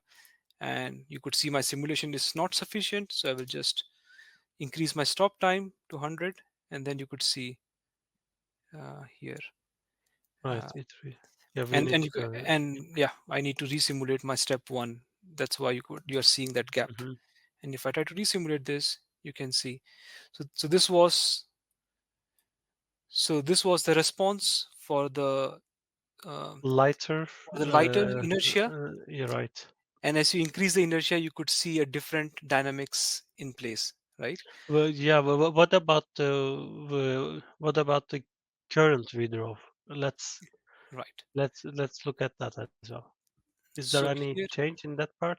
And you could see my simulation is not sufficient, so I will just increase my stop time to 100, and then you could see here. Right. Uh, Yeah, we and need and you, to. and yeah, I need to resimulate my step 1. That's why you're seeing that gap. Mhm. And if I try to resimulate this, you can see. So this was the response um, Lighter. for the lighter inertia. You're right. And as you increase the inertia, you could see a different dynamics in place, right? Well, yeah. But what about the current we drove? Let's Right. let's look at that as well. Is there So any here, change in that part?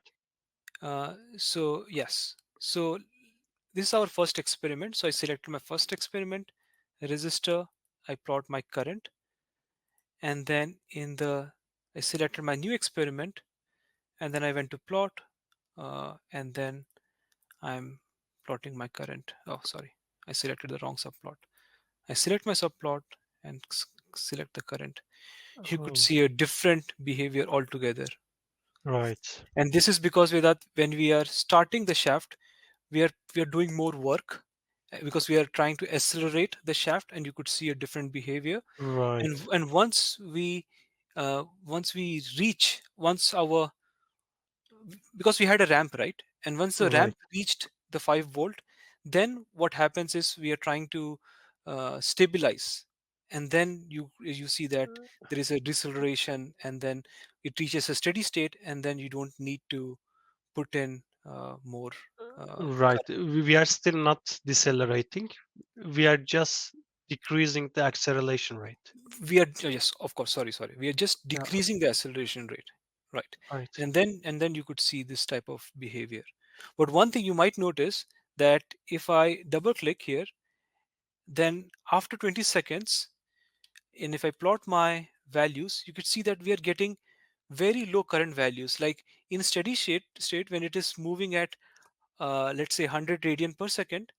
so yes. So this is our first experiment. So I selected my first experiment, resistor. I plot my current, and then I selected my new experiment, and then I went to plot, and then I'm plotting my current. Oh, sorry, I selected the wrong subplot. I select my subplot and select the current. You could Oh, see a different behavior altogether. right, And this is because when we are starting the shaft, we are doing more work, because we are trying to accelerate the shaft, and you could see a different behavior. right, And once we reach once our because we had a ramp, right? And once the right, ramp reached the 5 volt, then what happens is we are trying to stabilize, and then you see that there is a deceleration, and then it reaches a steady state, and then you don't need to put in more right. current. We are still not decelerating. We are just decreasing the acceleration rate. Yes, of course, sorry, we are just Yeah, decreasing the acceleration rate, right? right. And then you could see this type of behavior. But one thing you might notice, that if I double click here, then after 20 seconds, and if I plot my values, you could see that we are getting very low current values. Like in steady state when it is moving at let's say 100 radian per second.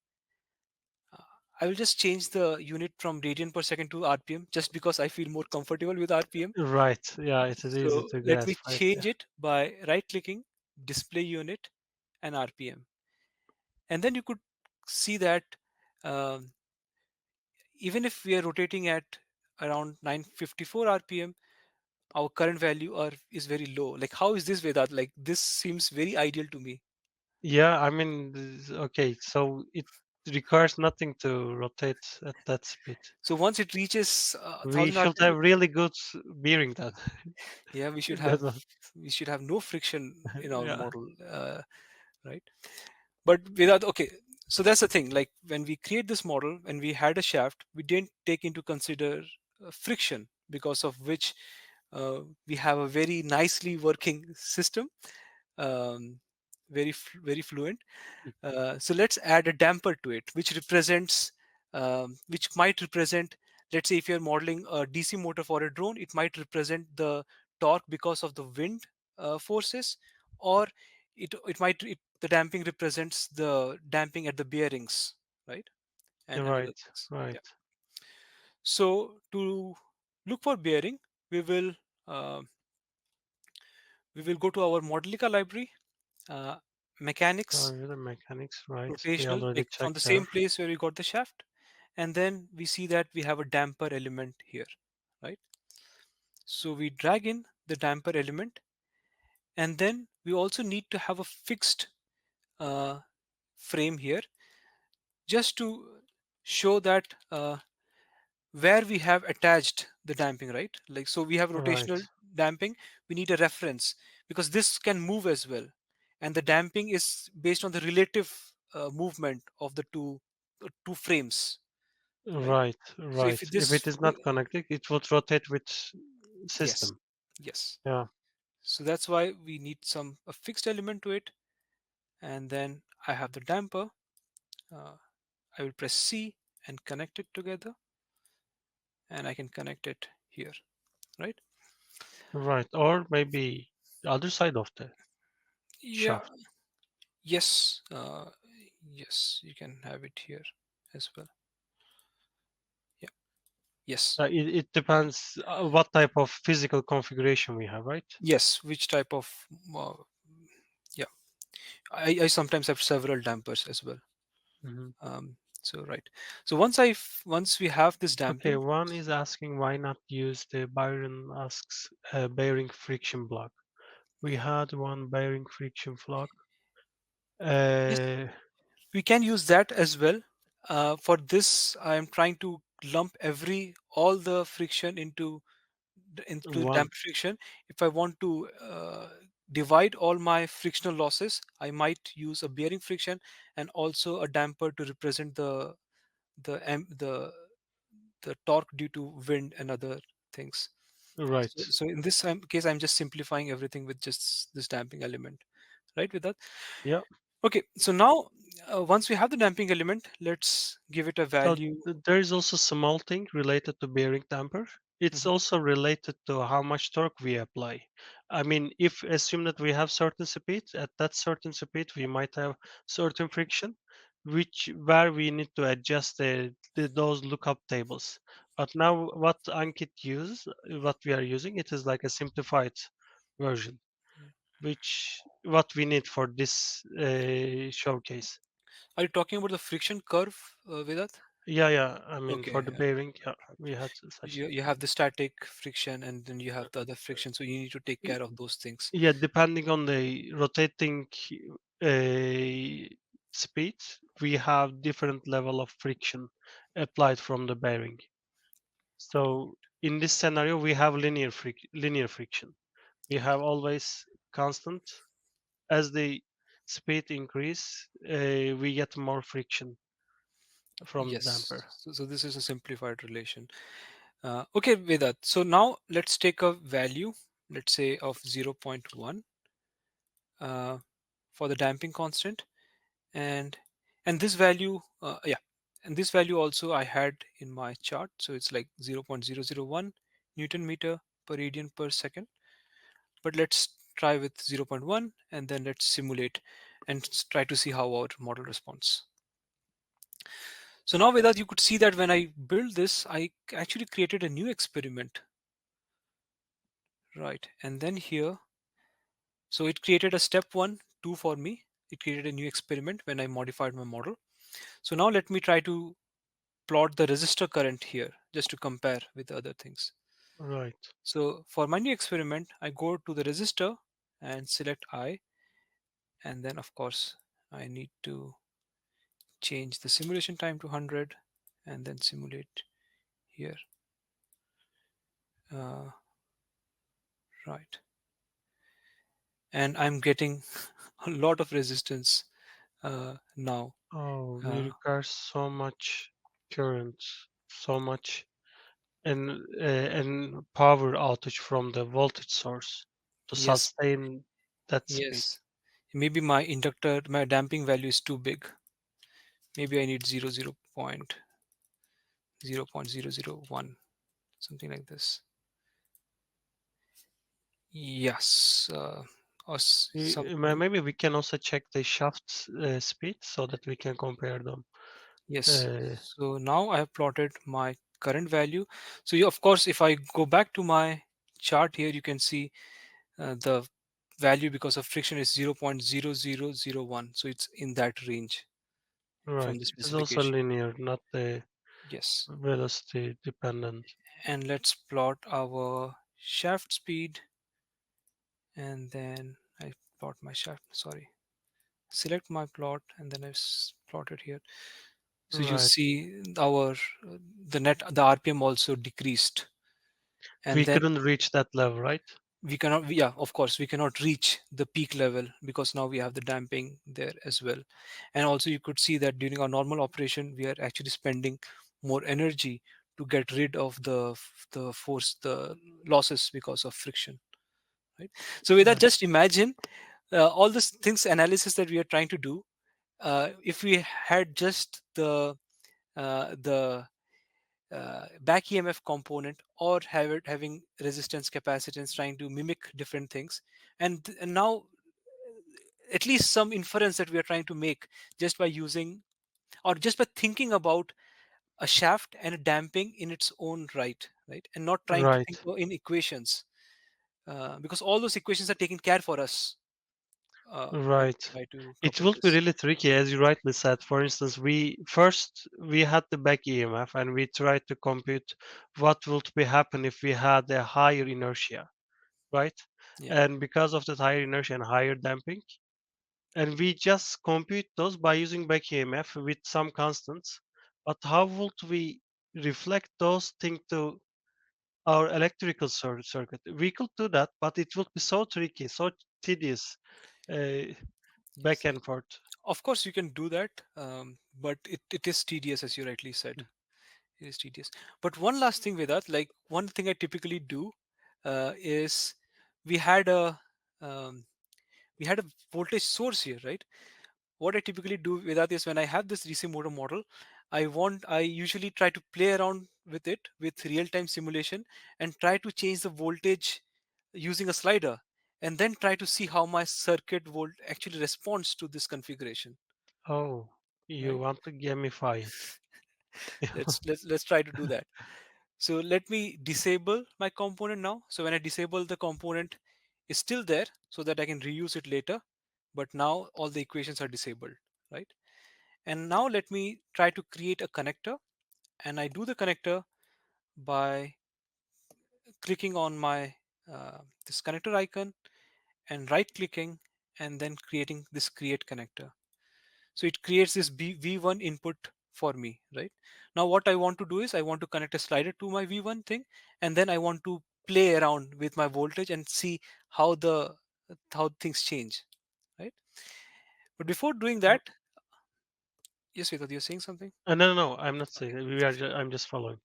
uh, I will just change the unit from radian per second to rpm, just because I feel more comfortable with rpm. Right. Yeah, it is easy So to let me grasp, right? change Yeah. it by right clicking display unit and rpm. And then you could see that um, even if we are rotating at around 954 rpm, our current value is very low. Like, how is this, Vedat? Like, this seems very ideal to me. Yeah, I mean, okay, so it requires nothing to rotate at that speed. So once it reaches We 1000 should rpm, have really good bearing that. yeah, we should That have one. we should have no friction in our Yeah. model, right? But without, okay, so that's the thing. Like when we create this model, when we had a shaft, we didn't take into consider friction, because of which we have a very nicely working system, um, very fluent. So let's add a damper to it, which represents which might represent, let's say if you're modeling a DC motor for a drone, it might represent the torque because of the wind forces, or the damping represents the damping at the bearings, right? And other Right, things. Yeah. right. So to look for bearing, we will uh, we will go to our Modelica library, uh, mechanics, The mechanics, right. We rotational, already like from checked the there. same place where we got the shaft, and then we see that we have a damper element here, right? So we drag in the damper element, and then we also need to have a fixed uh, frame here, just to show that where we have attached the damping, right? Like, so we have Right, rotational damping, we need a reference, because this can move as well, and the damping is based on the relative movement of the two frames, right? right, So if right. If this it is not connected, it would rotate with yes, system. yes, Yeah, so that's why we need some a fixed element to it. And then I have the damper. uh, I will press C and connect it together, and I can connect it here, right? right. Or maybe the other side of the Yeah. shaft. Yes, yes, you can have it here as well. Yeah, yes, It depends what type of physical configuration we have, right? yes. Which type of? Uh, yeah, I sometimes have several dampers as well. Hmm. So right. So once we have this Okay, damping, one is asking why not use the Byron asks bearing friction block. We had one bearing friction block. yes, Uh, we can use that as well. For this, I am trying to lump all the friction into one, damper friction. If I want to divide all my frictional losses, I might use a bearing friction and also a damper to represent the em- the torque due to wind and other things. right. So in this case, I'm just simplifying everything with just this damping element, right? With that, Yeah. okay. So now, once we have the damping element, let's give it a So value. there is also small thing related to bearing damper. It's Mhm. also related to how much torque we apply. I mean, if assume that we have certain speed, at that certain speed we might have certain friction, which where we need to adjust those lookup tables. But now what Ankit uses, what we are using, it is like a simplified version, which what we need for this showcase. Are you talking about the friction curve, Vedat? Yeah, yeah. I mean, for Okay. the bearing, yeah, we had such You thing. you have the static friction, and then you have the other friction, so you need to take Y- care of those things. Yeah, depending on the rotating uh, speed, we have different level of friction applied from the bearing. So in this scenario, we have linear friction. We have always constant. As the speed increase, we get more friction from the Yes, damper. so this is a simplified relation. Okay, Vedat, so now let's take a value, let's say of zero point 0.1 uh, for the damping constant, and this value, yeah, and this value also I had in my chart, so it's like 0.001 Newton meter per radian per second. But let's try with zero point 0.1, and then let's simulate and try to see how our model responds. So now, Vedat, you could see that when I built this, I actually created a new experiment, right? And then here, so it created a step 1, 2 for me. It created a new experiment when I modified my model. So now let me try to plot the resistor current here just to compare with the other things. Right. So for my new experiment, I go to the resistor and select I, and then of course I need to change the simulation time to 100 and then simulate here. Uh, right. And I'm getting a lot of resistance now. Oh, we Uh, require so much current, so much and power outage from the voltage source to yes, sustain that speed. yes. Maybe my inductor, my damping value is too big. Maybe I need 0.0. 0.001, something like this. Yes, or something. Maybe we can also check the shaft speed so that we can compare them. Yes. Uh, So now I have plotted my current value. So of course, if I go back to my chart here, you can see the value because of friction is 0.0001. So it's in that range right. from the It is also specification. linear, not the Yes. velocity dependent. And let's plot our shaft speed, and then I plot my shaft. Sorry. Select my plot, and then plot it here. So you Right. see our the net, the RPM also decreased, and We then couldn't reach that level, right? yeah, of course we cannot reach the peak level because now we have the damping there as well. And also you could see that during our normal operation we are actually spending more energy to get rid of the force, the losses because of friction, right? So with that, Right. just imagine all these things analysis that we are trying to do, if we had just the back EMF component, or having resistance, capacitance, trying to mimic different things, and now at least some inference that we are trying to make just by using, or just by thinking about a shaft and a damping in its own right, and not trying to think Right. in equations, because all those equations are taken care for us when we Right. try to It couple will be this. really tricky, as you rightly said. For instance, we had the back EMF and we tried to compute what would be happen if we had a higher inertia, right? Yeah. And because of that higher inertia and higher damping, and we just compute those by using back EMF with some constants. But how would we reflect those things to our electrical circuit? We could do that, but it would be so tricky, so tedious, uh, back Yes. and forth. Of course you can do that, but it is tedious, as you rightly said. It is tedious. But one last thing with that, like one thing I typically do is we had a um, we had a voltage source here, right? What I typically do with that is when I have this DC motor model, I usually try to play around with it with real-time simulation and try to change the voltage using a slider, and then try to see how my circuit volt actually responds to this configuration, Oh, you right? want to gamify it. Let's try to do that. So let me disable my component now. So when I disable the component, is still there so that I can reuse it later. But now all the equations are disabled, right? And now let me try to create a connector. And I do the connector by clicking on my this connector icon and right clicking, and then creating this create connector. So it creates this V1 input for me, right? Now what I want to do is I want to connect a slider to my V1 thing, and then I want to play around with my voltage and see how how things change, right? But before doing Uh, that, yes, Vedant, you're saying something? no, no, no, I'm not Okay. saying. I'm just following.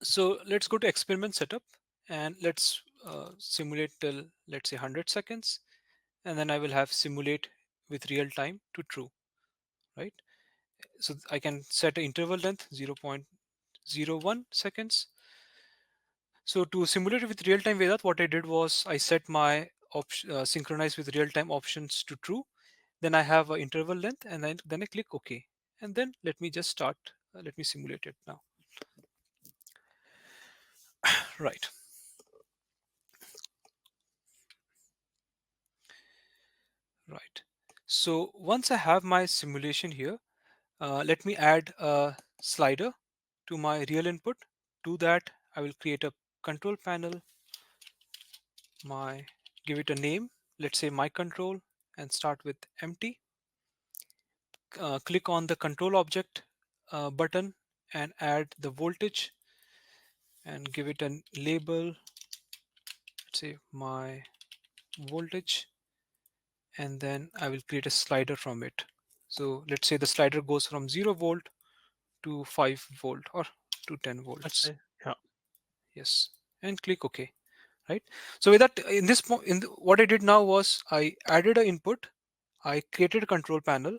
So let's go to experiment setup, and let's simulate till, let's say, 100 seconds, and then I will have simulate with real time to true, right? So I can set an interval length 0.01 seconds. So to simulate it with real time Vedat, what I did was I set my synchronize with real time options to true. Then I have an interval length, and then I click OK. And then let me just start. Let me simulate it now. Right. Right. So once I have my simulation here, let me add a slider to my real input. To that, I will create a control panel, my give it a name, let's say my control, and start with empty. Click on the control object button and add the voltage and give it a label, let's say my voltage, and then I will create a slider from it. So let's say the slider goes from 0 volt to 5 volt or to 10 volts. Okay. Yeah. Yes, and click OK. Right. So with that, in this what I did now was I added an input, I created a control panel,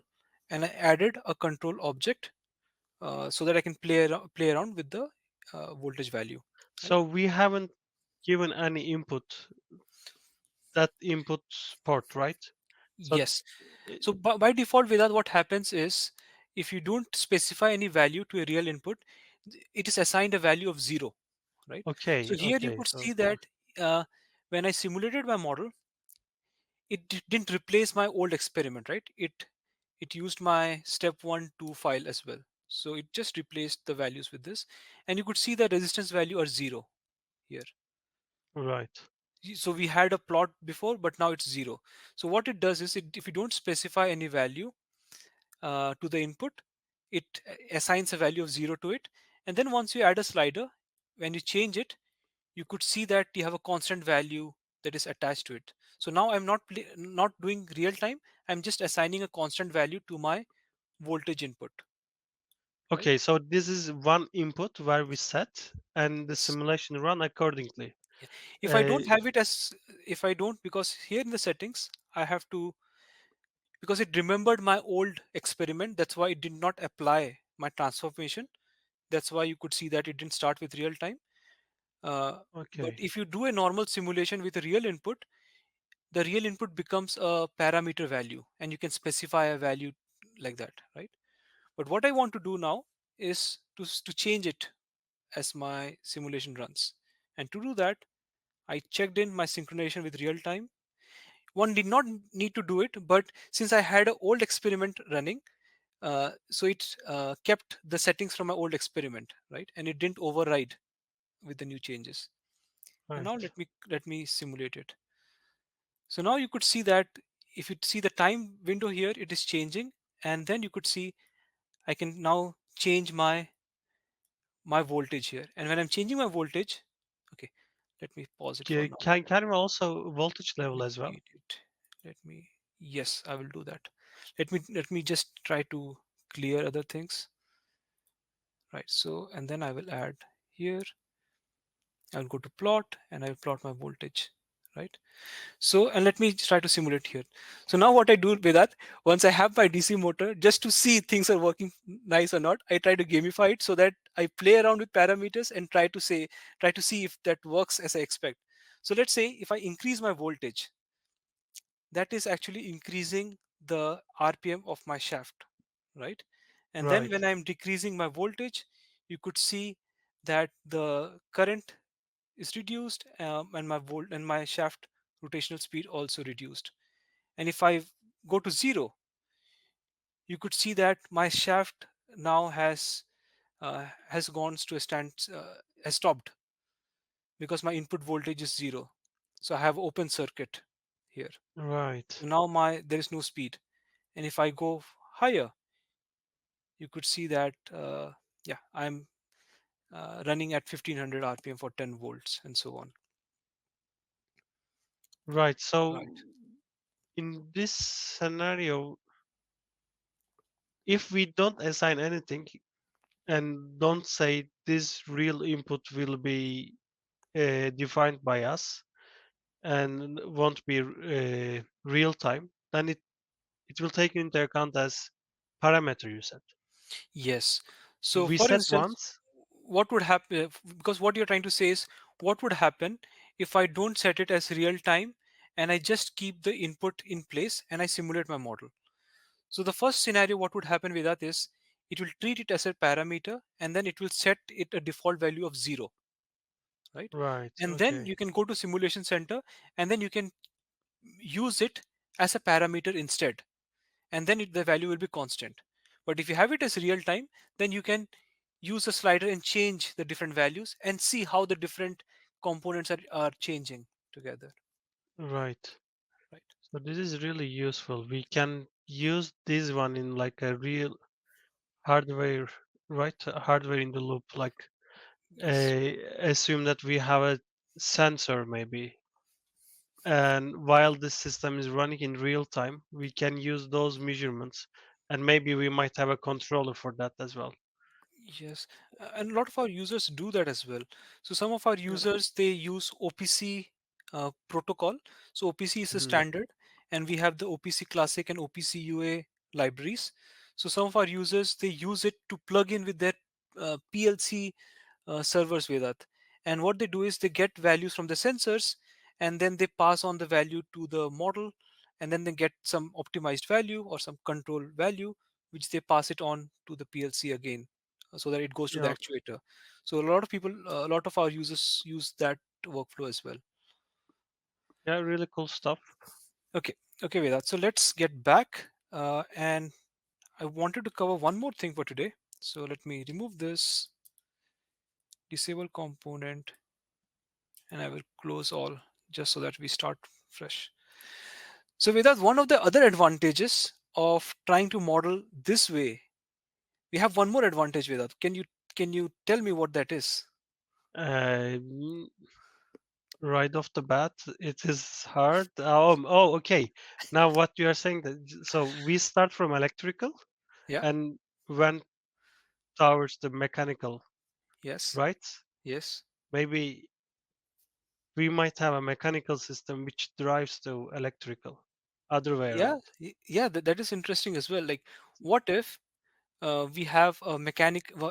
and I added a control object so that I can play around with the voltage value, right? So we haven't given any input, that input port, right? So Yes. uh, So by default, Vedant, what happens is if you don't specify any value to a real input, it is assigned a value of zero, right? So okay, here you okay, could so see that when I simulated my model, it didn't replace my old experiment, right? It used my step 1 2 file as well. So it just replaced the values with this, and you could see the resistance value are zero here. right, So we had a plot before, but now it's zero. So what it does is, if you don't specify any value to the input, it assigns a value of zero to it, and then once you add a slider, when you change it, you could see that you have a constant value that is attached to it. So now I'm not doing real time. I'm just assigning a constant value to my voltage input, right? okay. So this is one input where we set, and the Yes. simulation run accordingly. Yeah. If I Uh, don't have it as, if I don't, because here in the settings, I have to, because it remembered my old experiment. That's why it did not apply my transformation. That's why you could see that it didn't start with real time. But okay, if you do a normal simulation with a real input, the real input becomes a parameter value, and you can specify a value like that, right? But what I want to do now is to change it as my simulation runs. And to do that, I checked in my synchronization with real time. One did not need to do it, but since I had an old experiment running, so it kept the settings from my old experiment, right? And it didn't override with the new changes. And now right, let me simulate it. So now you could see that if you see the time window here, it is changing, and then you could see I can now change my voltage here. And when I'm changing my voltage, okay, let me pause it for now. can we also voltage Let level me as well? create it. Let me, yes, I will do that. Let me just try to clear other things. Right. So, and then I will add here, I'll go to plot and I'll plot my voltage. Right. So, and let me try to simulate here. So now what I do with that, once I have my DC motor, just to see things are working nice or not, I try to gamify it so that I play around with parameters and try to see if that works as I expect. So let's say if I increase my voltage, that is actually increasing the RPM of my shaft, right? And then Right, when I'm decreasing my voltage, you could see that the current is reduced, and my volt and my shaft rotational speed also reduced. And if I go to zero, you could see that my shaft now has gone to a stand, has stopped, because my input voltage is zero. So I have open circuit here. right, So now my there is no speed. And if I go higher, you could see that yeah, I'm running at 1500 RPM for 10 volts and so on. right. So Right. in this scenario, if we don't assign anything and don't say this real input will be defined by us and won't be real time, then it will take into account as parameter you said. Yes. So We for set instance, once, what would happen, because what you're trying to say is what would happen if I don't set it as real time and I just keep the input in place and I simulate my model. So the first scenario, what would happen with that is it will treat it as a parameter, and then it will set it a default value of zero, right? right? And then Okay, you can go to simulation center, and then you can use it as a parameter instead, and then the value will be constant. But if you have it as real time, then you can use a slider and change the different values and see how the different components are changing together, right. right? So this is really useful. We can use this one in like a real hardware, right? Hardware in the loop, like Yes. assume that we have a sensor maybe, and while this system is running in real time, we can use those measurements, and maybe we might have a controller for that as well. Yes, and a lot of our users do that as well. So some of our Yeah. users, they use OPC protocol. So OPC is a Mhm. standard, and we have the OPC Classic and OPC UA libraries. So some of our users, they use it to plug in with their PLC servers, Vedat. And what they do is they get values from the sensors, and then they pass on the value to the model, and then they get some optimized value or some control value, which they pass it on to the PLC again, so that it goes to the Yeah, actuator. So a lot of people, a lot of our users use that workflow as well. yeah, really cool stuff. Okay, okay, Vedat. So let's get back, and I wanted to cover one more thing for today. So let me remove this disable component, and I will close all, just so that we start fresh. So Vedat, one of the other advantages of trying to model this way, we have one more advantage, Vedat. Can you tell me what that is? Mm, right off the bat, it is hard. Oh, okay. Now what you are saying that so we start from electrical Yeah. and went towards the mechanical, Yes. right? Yes. Maybe we might have a mechanical system which drives to electrical, other way Yeah. around. Yeah. That is interesting as well. Like, what if we have a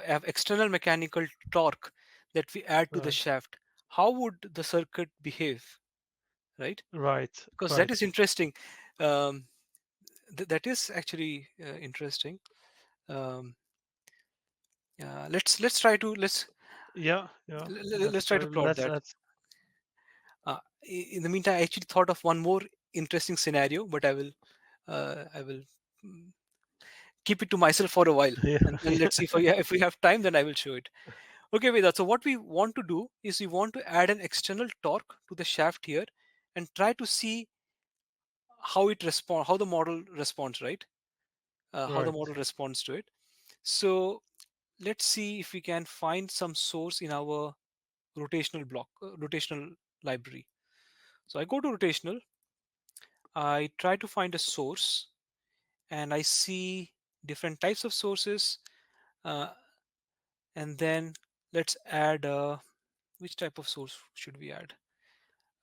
have external mechanical torque that we add to the Right, shaft? How would the circuit behave, right? right, Because that right. is interesting. Um, that is actually interesting. Um, let's try to Yeah, yeah. let's try to plot that. Let's In the meantime, I actually thought of one more interesting scenario, but I will mm, keep it to myself for a while, yeah, and then let's yeah. see if we have time, then I will show it. Okay, Veda. So what we want to do is we want to add an external torque to the shaft here, and try to see how the model responds, right? How the Right. model responds to it. So let's see if we can find some source in our rotational library. So I go to rotational, I try to find a source, and I see different types of sources. Uh, and then let's add which type of source should we add?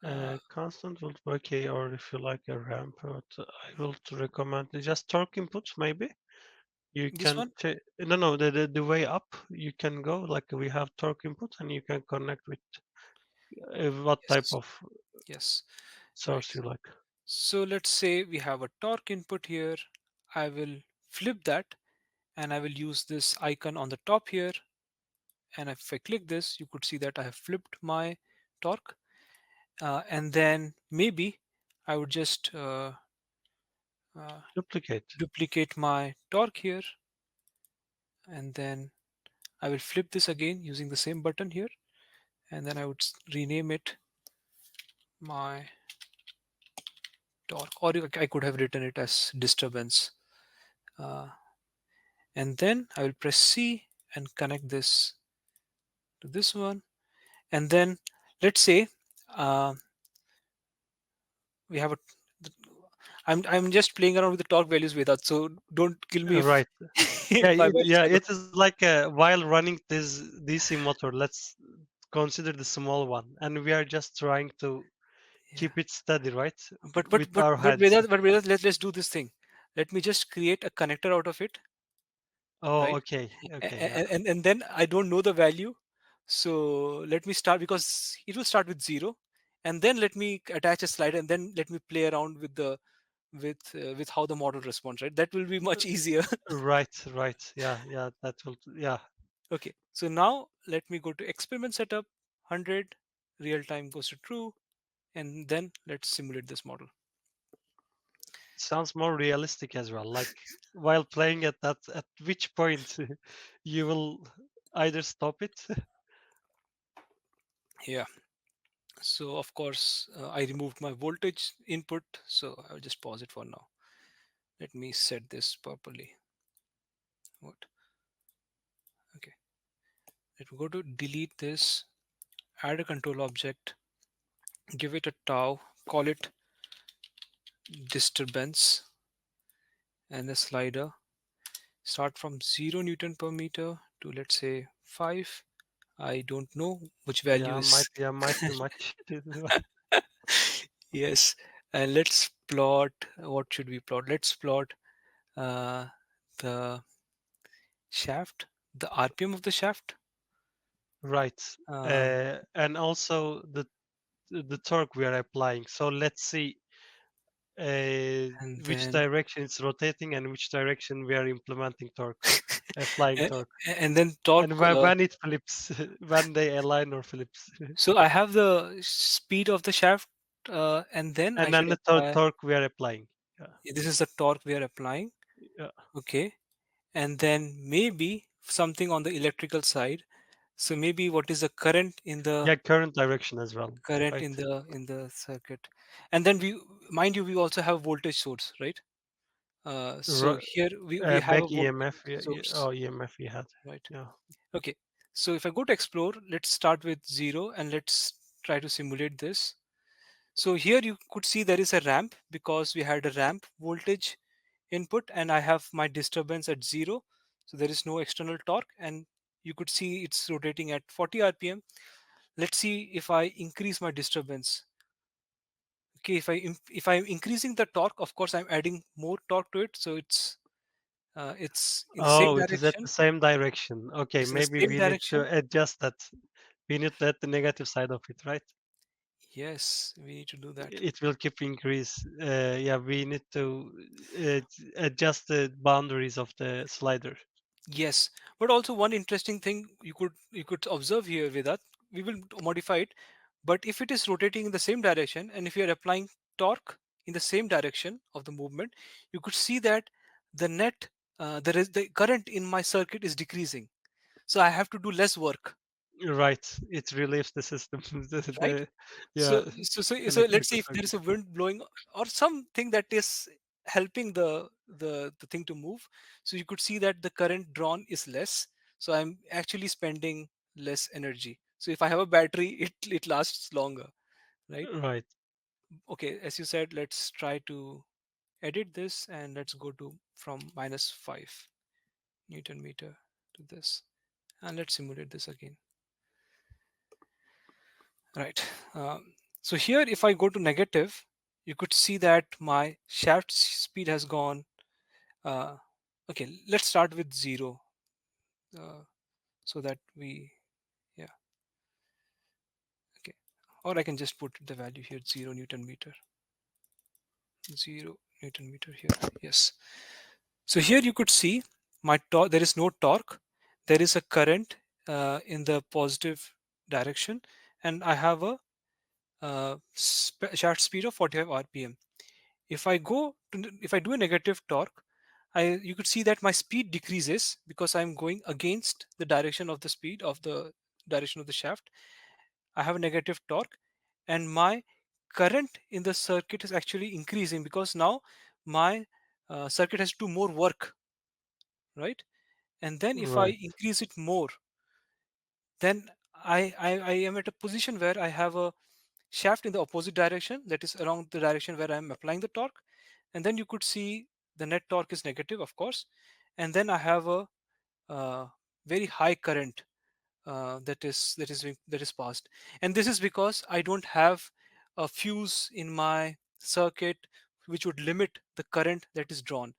Uh, Constant will be okay, or if you like a ramp, but I will recommend just torque inputs maybe. You this can one? no, the way up you can go like we have torque inputs and you can connect with what type Yes. of Yes. source Right. you like. So let's say we have a torque input here. I will flip that, and I will use this icon on the top here. And if I click this, you could see that I have flipped my torque. And then maybe I would just uh, Duplicate. duplicate my torque here, and then I will flip this again using the same button here, and then I would rename it my torque, or I could have written it as disturbance. Uh, and then I will press C and connect this to this one. And then let's say uh, we have a. I'm just playing around with the torque values with that, so don't kill me if Right. Yeah, if yeah. I got. It is like while running this DC motor. Let's consider the small one, and we are just trying to Yeah. keep it steady, right? But but With but our but hands. Vedat, let's do this thing. Let me just create a connector out of it, Oh, right? okay, okay, yeah. And then I don't know the value, so let me start, because it will start with 0, and then let me attach a slider, and then let me play around with the with how the model responds, right? That will be much easier. Right, right. Yeah, yeah. That will. Yeah, Okay, so now let me go to experiment setup 100, real time goes to true, and then let's simulate this model. sounds more realistic as well. Like while playing at that, at which point you will either stop it. Yeah. So of course, I removed my voltage input, so I'll just pause it for now. Let me set this properly. What? Okay. Let me go to delete this, add a control object, give it a tau, call it disturbance, and the slider. Start from 0 Newton per meter to, let's say, 5. I don't know which value is. Yeah, might be much. Yes. And let's plot. What should we plot? Let's plot uh, the shaft, the RPM of the shaft, Right. uh, And also the torque we are applying. So let's see and which then direction it's rotating and which direction we are implementing torque, applying a- torque. and then torque. And when it flips, when they align or flips. So I have the speed of the shaft, and then I And should then the apply. torque we are applying. Yeah. This is the torque we are applying. Yeah. Okay, and then maybe something on the electrical side. So maybe what is the current in the Yeah, current direction as well. current Right. in the circuit, and then we, mind you, we also have voltage source, right? So Ro- here we have a Back voltage EMF. Yeah, source, oh, EMF we had. right? Yeah. Okay, so if I go to explore, let's start with 0 and let's try to simulate this. So here you could see there is a ramp because we had a ramp voltage input and I have my disturbance at 0. So there is no external torque and you could see it's rotating at 40 rpm. Let's see if I increase my disturbance. Okay, if I'm increasing the torque, of course I'm adding more torque to it, so it's in the same Oh, it is at the direction. same direction. Okay, It's in the maybe same we need to direction. adjust that. We need to add the negative side of it, right? Yes, we need to do that. It will keep increase. Yeah, we need to uh, adjust the boundaries of the slider. Yes, but also one interesting thing you could observe here with that, we will modify it. But if it is rotating in the same direction and if you are applying torque in the same direction of the movement, you could see that the net the current in my circuit is decreasing. So I have to do less work, Right, it relieves the system. right? Yeah, So connecting let's the see if there is circuit. a wind blowing or something that is helping the thing to move. So you could see that the current drawn is less. So I'm actually spending less energy. So if I have a battery, it lasts longer, right? Right. Okay, as you said, let's try to edit this and let's go to from -5 Newton meter to this, and let's simulate this again. Right. So here, if I go to negative, you could see that my shaft speed has gone. Uh, okay, let's start with 0, uh, so that we, yeah, okay. Or I can just put the value here, 0 Newton meter, 0 Newton meter here. Yes. So here you could see my torque. There is no torque. There is a current in the positive direction, and I have a shaft speed of 45 rpm. If I do a negative torque, you could see that my speed decreases because I'm going against the direction of the speed of the direction of the shaft. I have a negative torque, and my current in the circuit is actually increasing because now my circuit has to do more work, right? And then if I Right. increase it more, then I am at a position where I have a shaft in the opposite direction, that is around the direction where I'm applying the torque. And then you could see the net torque is negative, of course. And then I have a very high current that is passed. And this is because I don't have a fuse in my circuit which would limit the current that is drawn.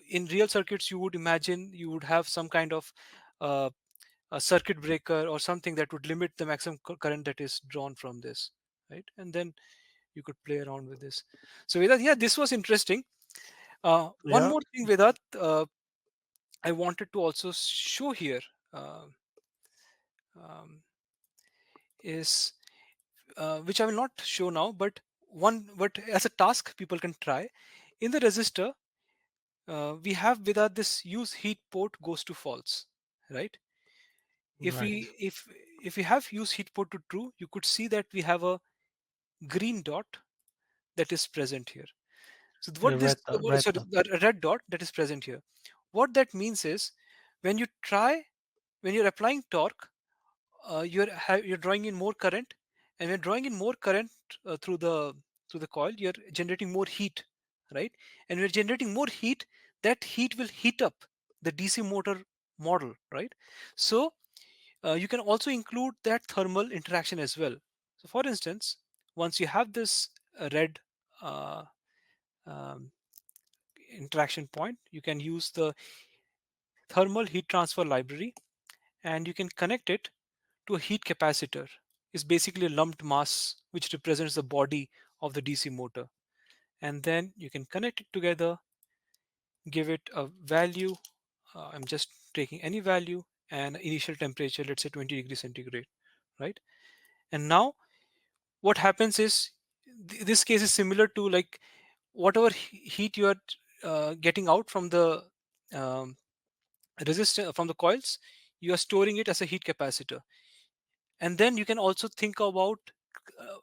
In real circuits, you would imagine you would have some kind of uh, a circuit breaker or something that would limit the maximum current that is drawn from this, right? And then you could play around with this. So Vedat, yeah, this was interesting. One Yeah. more thing, Vedat, I wanted to also show here, uh, um, is which I will not show now, but but as a task people can try. In the resistor, we have Vedat this use heat port goes to false, right? if Right. we if if we have use heat port to true, you could see that we have a green dot that is present here. So what this Red sorry, dot. the red dot that is present here, what that means is when you try when you're applying torque, you're drawing in more current, and when drawing in more current through the coil, you're generating more heat, right? And we're generating more heat, that heat will heat up the DC motor model, right? So you can also include that thermal interaction as well. So for instance, once you have this red uh, um, interaction point, you can use the thermal heat transfer library, and you can connect it to a heat capacitor. It's basically a lumped mass which represents the body of the DC motor. And then you can connect it together, give it a value. I'm just taking any value and initial temperature, let's say 20 degrees centigrade, right? And now what happens is this case is similar to like whatever heat you are getting out from the um, resistance from the coils, you are storing it as a heat capacitor. And then you can also think about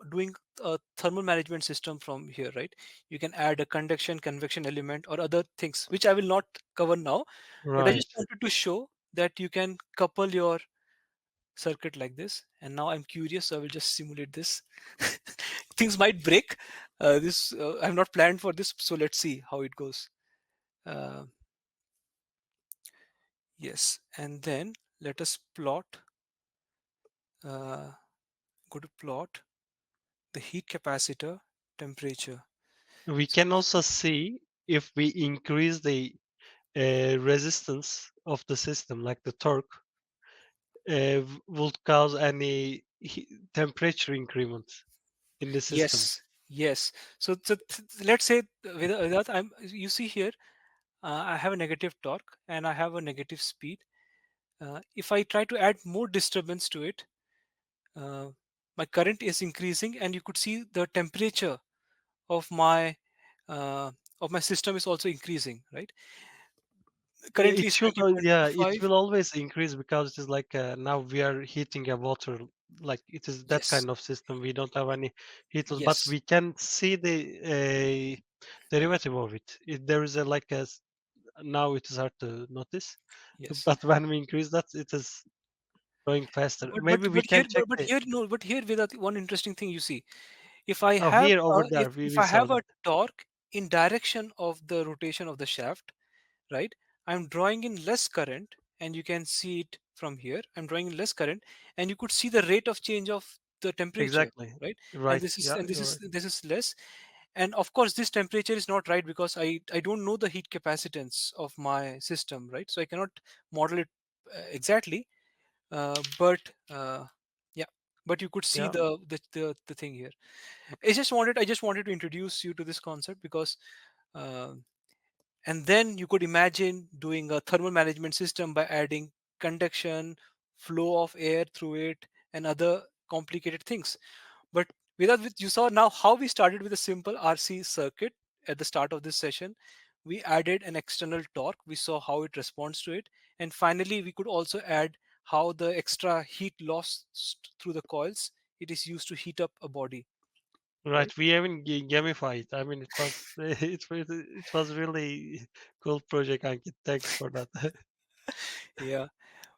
doing a thermal management system from here, right? You can add a conduction convection element or other things which I will not cover now, but I just Right. wanted to show that you can couple your circuit like this. And now I'm curious, so I will just simulate this. Things might break. This I've not planned for this, so let's see how it goes. uh, yes, and then let us plot, uh, go to plot the heat capacitor temperature. We So can also see if we increase the resistance of the system, like the torque, would cause any temperature increment in the system. yes, yes. So let's say with that, you see here, I have a negative torque and I have a negative speed. If I try to add more disturbance to it, uh, my current is increasing, and you could see the temperature of my uh, system is also increasing, right? Currently It it's should, yeah, it 90.25. will always increase because it is like now we are heating a water, like it is that Yes, kind of system. We don't have any heat loss, but yes, we can see the derivative of it. There is a like now it is hard to notice, yes. but when we increase that, it is going faster. But Maybe we can check the. here no, but here with one interesting thing you see, if I Oh, have here over there if we I saw have that. a torque in direction of the rotation of the shaft, right? I'm drawing in less current, and you can see it from here. I'm drawing in less current, and you could see the rate of change of the temperature, Exactly. right? And Right. this is Yeah, you're right. less. And of course this temperature is not right because I don't know the heat capacitance of my system, right? So I cannot model it exactly. But yeah, but you could see Yeah. the thing here. I just wanted to introduce you to this concept because uh, and then you could imagine doing a thermal management system by adding conduction, flow of air through it, and other complicated things. But you saw now how we started with a simple RC circuit at the start of this session. We added an external torque. We saw how it responds to it. And finally, we could also add how the extra heat lost through the coils, it is used to heat up a body, right? Right. We even gamified. I mean, it was it was really cool project, Ankit. Thanks for that. Yeah.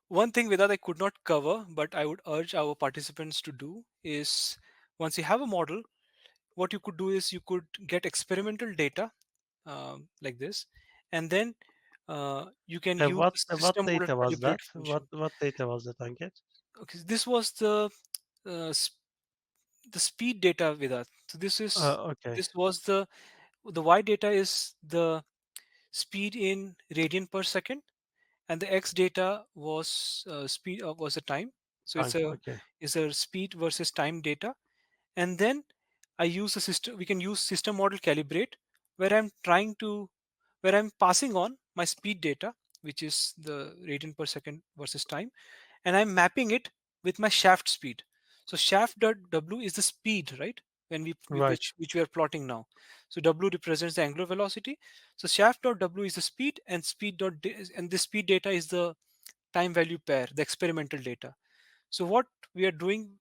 One thing that I could not cover, but I would urge our participants to do is once you have a model, what you could do is you could get experimental data like this, and then you can use the What system model data was that? calibrate function. What data was that, Ankit? Okay, this was uh, s- the speed data with us. So Okay. this was the y data is the speed in radian per second, and the x data was speed was the time. So Time. Okay. it's a speed versus time data. And then I use a system, we can use system model calibrate, where I'm passing on my speed data, which is the radian per second versus time, and I'm mapping it with my shaft speed. So shaft dot w is the speed, right? When Right. which we are plotting now. So w represents the angular velocity. So shaft dot w is the speed, and and the speed data is the time value pair, the experimental data. So what we are doing,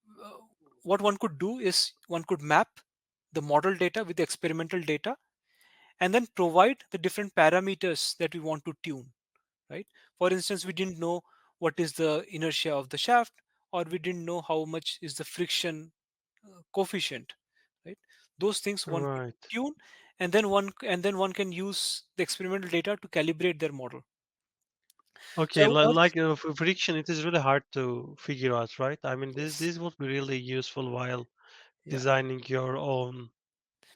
what one could do is one could map the model data with the experimental data, and then provide the different parameters that we want to tune, right? For instance, we didn't know what is the inertia of the shaft, or we didn't know how much is the friction coefficient, right? Those things one could Right. tune, and then one can use the experimental data to calibrate their model. So I Okay. would urge, Like friction, it is really hard to figure out, right? I mean, yes, this would be really useful while yeah. designing your own.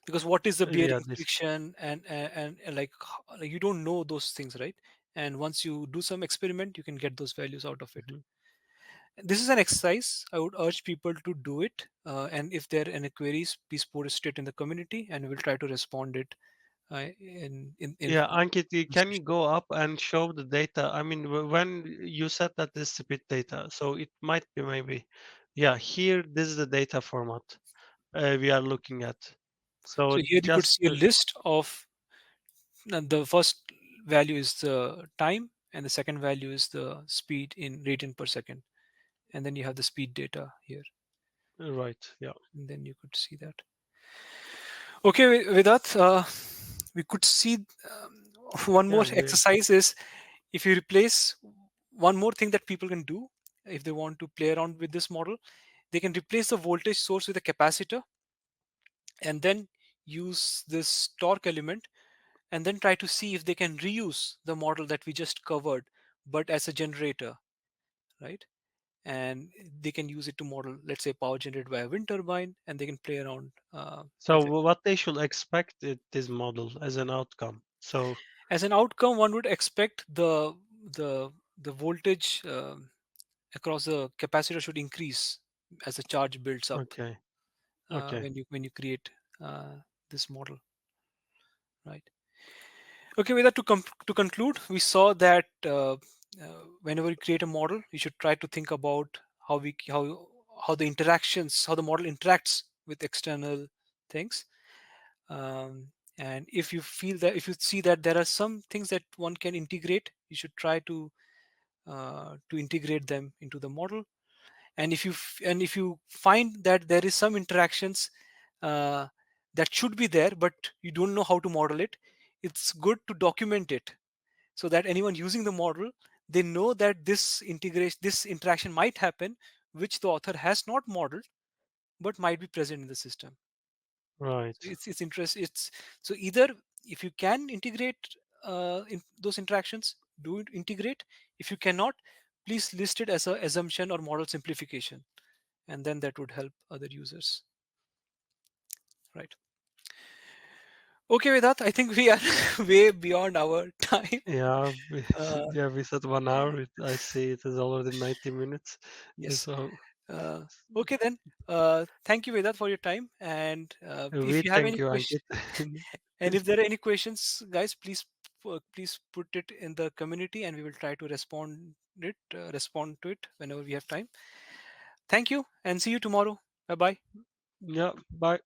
because what is the Yeah, bearing this. friction and like, like you don't know those things, right? And once you do some experiment, you can get those values out of it. Mhm. This is an exercise. I would urge people to do it. And if there are any queries, please post it in the community, and we'll try to respond it in Yeah, Ankit, can you discussion. go up and show the data? I mean, when you said that this is a bit data, so it might be maybe, yeah, here, this is the data format we are looking at. So So here you could just, see a list of the first value is the time, and the second value is the speed in radian per second, and then you have the speed data here, right, yeah. and then you could see that. Okay, with that, we could see one Yeah, more exercise is, if you replace one more thing that people can do if they want to play around with this model, they can replace the voltage source with a capacitor, and then use this torque element, and then try to see if they can reuse the model that we just covered, but as a generator, right? And they can use it to model, let's say, power generated by a wind turbine, and they can play around so with it. what they should expect this model as an outcome. So, As an outcome, one would expect the voltage across the capacitor should increase as the charge builds up okay, okay. when you create uh, this model, right? Okay, with that, to conclude, we saw that whenever you create a model, you should try to think about how the interactions, how the model interacts with external things. And if you see that there are some things that one can integrate, you should try to integrate them into the model. And if you find that there is some interactions uh, that should be there, but you don't know how to model it, it's good to document it, so that anyone using the model, they know that this interaction might happen, which the author has not modeled but might be present in the system. Right, So it's interest it's so either, if you can integrate in those interactions, do it, integrate. If you cannot, please list it as a assumption or model simplification, and then that would help other users, right? Okay, with that, I think we are way beyond our time. yeah. uh, Yeah, we said 1 hour. I see it is already 90 minutes. yes. So uh, okay then, thank you, Vedat, for your time, and we if you have thank any you, questions, Ankit. and if there are any questions, guys, please put it in the community, and we will try to respond to it whenever we have time. Thank you, and see you tomorrow. Bye bye. Yeah, bye.